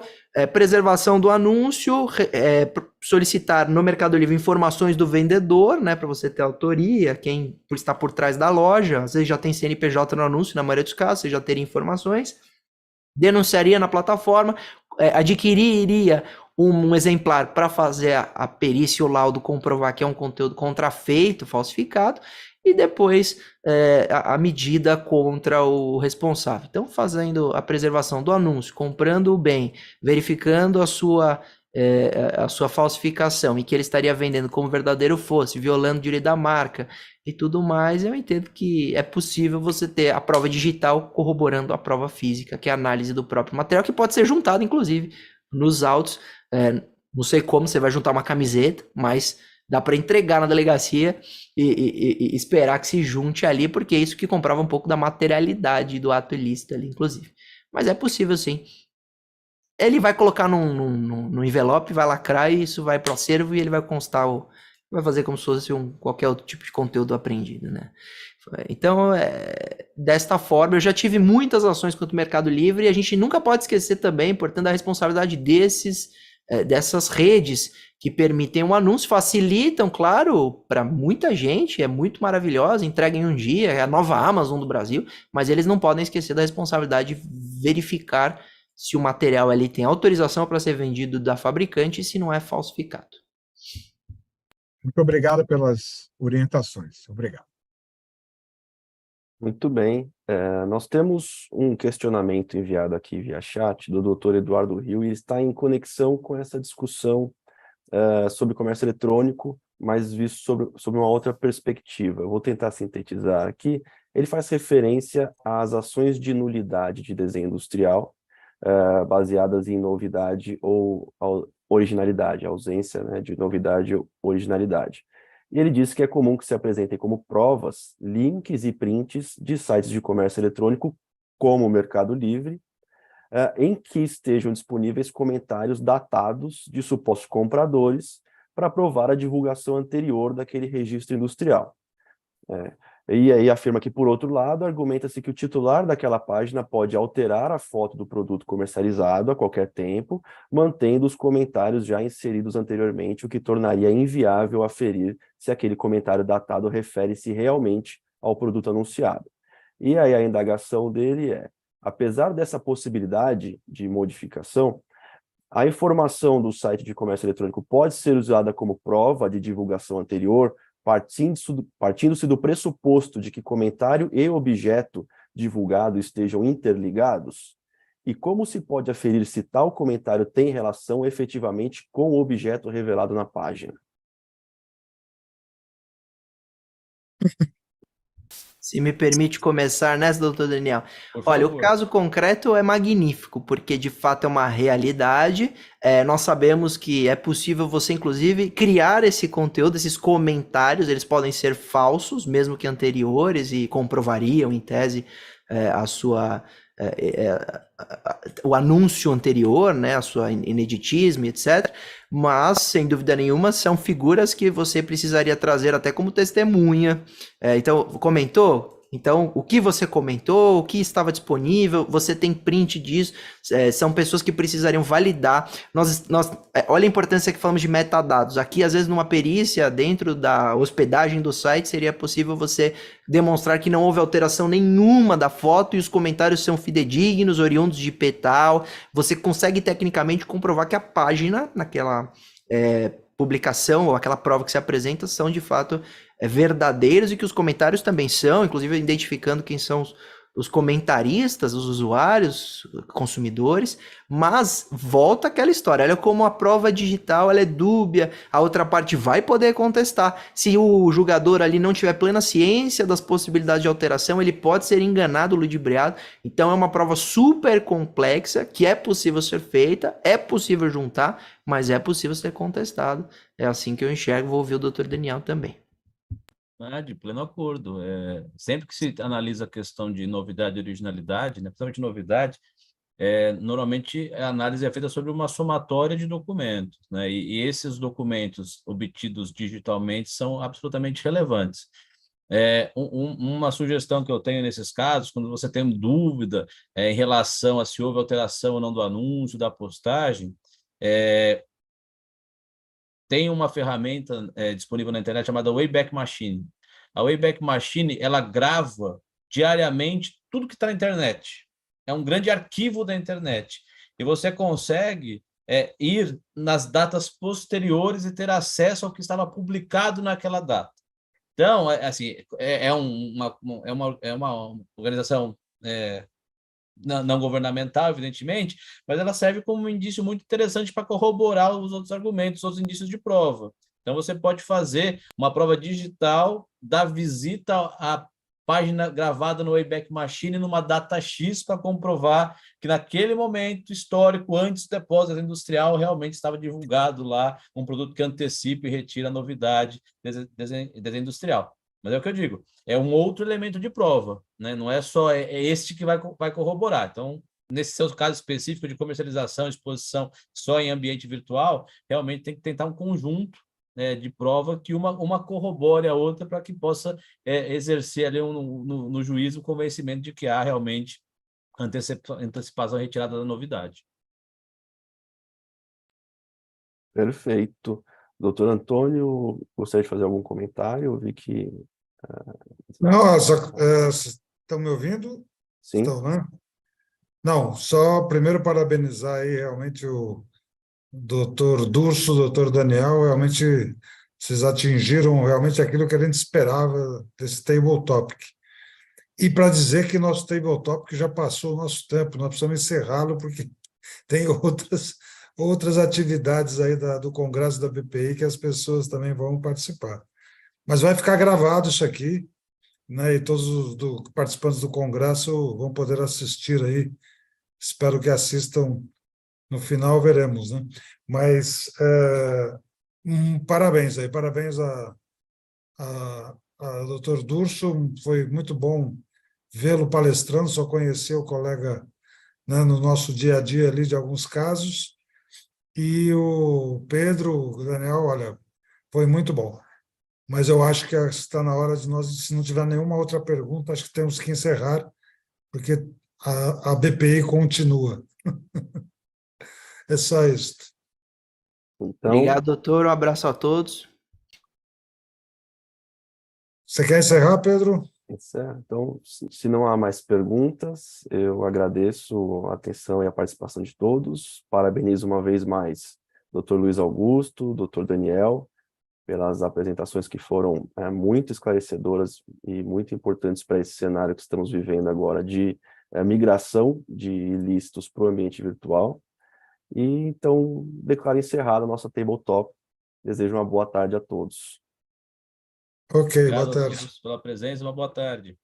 C: preservação do anúncio, solicitar no Mercado Livre informações do vendedor, né, para você ter autoria, quem está por trás da loja. Às vezes já tem CNPJ no anúncio, na maioria dos casos, você já teria informações. Denunciaria na plataforma, adquiriria um exemplar para fazer a perícia e o laudo comprovar que é um conteúdo contrafeito, falsificado, e depois a medida contra o responsável. Então, fazendo a preservação do anúncio, comprando o bem, verificando a sua a sua falsificação e que ele estaria vendendo como verdadeiro fosse, violando o direito da marca e tudo mais, eu entendo que é possível você ter a prova digital corroborando a prova física, que é a análise do próprio material, que pode ser juntado, inclusive, nos autos. Não sei como você vai juntar uma camiseta, mas dá para entregar na delegacia e esperar que se junte ali, porque é isso que comprova um pouco da materialidade do ato ilícito ali, inclusive. Mas é possível, sim. Ele vai colocar num envelope, vai lacrar e isso vai para o acervo e ele vai constar vai fazer como se fosse qualquer outro tipo de conteúdo aprendido, né? Então, desta forma, eu já tive muitas ações contra o Mercado Livre e a gente nunca pode esquecer também, portanto, a responsabilidade dessas redes que permitem um anúncio, facilitam, claro, para muita gente, é muito maravilhosa, entrega em um dia, é a nova Amazon do Brasil, mas eles não podem esquecer da responsabilidade de verificar se o material ali tem autorização para ser vendido da fabricante e se não é falsificado.
D: Muito obrigado pelas orientações. Obrigado.
B: Muito bem. Nós temos um questionamento enviado aqui via chat do Dr. Eduardo Rio, e ele está em conexão com essa discussão sobre comércio eletrônico, mas visto sobre uma outra perspectiva. Eu vou tentar sintetizar aqui. Ele faz referência às ações de nulidade de desenho industrial, baseadas em novidade ou originalidade, ausência, né, de novidade ou originalidade. E ele disse que é comum que se apresentem como provas links e prints de sites de comércio eletrônico, como o Mercado Livre, em que estejam disponíveis comentários datados de supostos compradores para provar a divulgação anterior daquele registro industrial. E aí afirma que, por outro lado, argumenta-se que o titular daquela página pode alterar a foto do produto comercializado a qualquer tempo, mantendo os comentários já inseridos anteriormente, o que tornaria inviável aferir se aquele comentário datado refere-se realmente ao produto anunciado. E aí a indagação dele apesar dessa possibilidade de modificação, a informação do site de comércio eletrônico pode ser usada como prova de divulgação anterior, partindo-se do pressuposto de que comentário e objeto divulgado estejam interligados? E como se pode aferir se tal comentário tem relação efetivamente com o objeto revelado na página?
C: Se me permite começar nessa, doutor Daniel.
A: Por
C: Olha, o
A: favor.
C: caso concreto é magnífico, porque de fato é uma realidade. Nós sabemos que é possível você, inclusive, criar esse conteúdo, esses comentários, eles podem ser falsos, mesmo que anteriores, e comprovariam, em tese, o anúncio anterior, né, a sua ineditismo, etc. Mas, sem dúvida nenhuma, são figuras que você precisaria trazer até como testemunha. Então, comentou? Então, o que você comentou, o que estava disponível, você tem print disso, são pessoas que precisariam validar. Olha a importância que falamos de metadados. Aqui, às vezes, numa perícia, dentro da hospedagem do site, seria possível você demonstrar que não houve alteração nenhuma da foto e os comentários são fidedignos, oriundos de IP tal. Você consegue, tecnicamente, comprovar que a página, naquela publicação ou aquela prova que se apresenta, são, de fato, verdadeiros e que os comentários também são, inclusive identificando quem são os comentaristas, os usuários, consumidores, mas volta aquela história, olha como a prova digital ela é dúbia, a outra parte vai poder contestar, se o julgador ali não tiver plena ciência das possibilidades de alteração, ele pode ser enganado, ludibriado, então é uma prova super complexa, que é possível ser feita, é possível juntar, mas é possível ser contestado, é assim que eu enxergo, vou ouvir o Dr. Daniel também.
A: De pleno acordo. Sempre que se analisa a questão de novidade e originalidade, né, principalmente novidade, normalmente a análise é feita sobre uma somatória de documentos, né, e esses documentos obtidos digitalmente são absolutamente relevantes. Uma sugestão que eu tenho nesses casos, quando você tem dúvida em relação a se houve alteração ou não do anúncio, da postagem, tem uma ferramenta disponível na internet chamada Wayback Machine. A Wayback Machine, ela grava diariamente tudo que está na internet. É um grande arquivo da internet. E você consegue ir nas datas posteriores e ter acesso ao que estava publicado naquela data. Então, assim, é uma organização não governamental, evidentemente, mas ela serve como um indício muito interessante para corroborar os outros argumentos, os outros indícios de prova. Então, você pode fazer uma prova digital da visita à página gravada no Wayback Machine numa data X para comprovar que naquele momento histórico, antes do depósito industrial, realmente estava divulgado lá um produto que antecipa e retira a novidade industrial. Mas é o que eu digo, é um outro elemento de prova, né? Não é só este que vai corroborar. Então, nesse seu caso específico de comercialização, exposição só em ambiente virtual, realmente tem que tentar um conjunto, né, de prova que uma corrobore a outra para que possa exercer ali no juízo o convencimento de que há realmente antecipação e retirada da novidade.
B: Perfeito. Doutor Antônio, gostaria de fazer algum comentário? Eu vi que...
D: Não, estão me ouvindo?
B: Sim,
D: Estão, né? Não, só primeiro parabenizar aí realmente o doutor Durso, o doutor Daniel, realmente vocês atingiram realmente aquilo que a gente esperava desse Table Topic. E para dizer que nosso Table Topic já passou o nosso tempo, nós precisamos encerrá-lo porque tem outras atividades aí do Congresso da BPI que as pessoas também vão participar. Mas vai ficar gravado isso aqui, né? E todos os participantes do Congresso vão poder assistir aí. Espero que assistam. No final veremos, né? Mas parabéns aí, parabéns a doutor Durso, foi muito bom vê-lo palestrando, só conhecer o colega, né, no nosso dia a dia ali de alguns casos, e o Pedro, o Daniel, olha, foi muito bom. Mas eu acho que está na hora de nós, se não tiver nenhuma outra pergunta, acho que temos que encerrar, porque a BPI continua. É só isso.
B: então,
C: Obrigado, doutor. Um abraço a todos.
D: Você quer encerrar, Pedro?
B: então, se não há mais perguntas, eu agradeço a atenção e a participação de todos. Parabenizo uma vez mais Dr. Luiz Augusto, Dr. Daniel, pelas apresentações que foram muito esclarecedoras e muito importantes para esse cenário que estamos vivendo agora de migração de ilícitos para o ambiente virtual. E então, declaro encerrada a nossa Tabletop. Desejo uma boa tarde a todos.
D: Ok,
A: Obrigado
D: boa
A: a
D: tarde.
A: todos pela presença, uma boa tarde.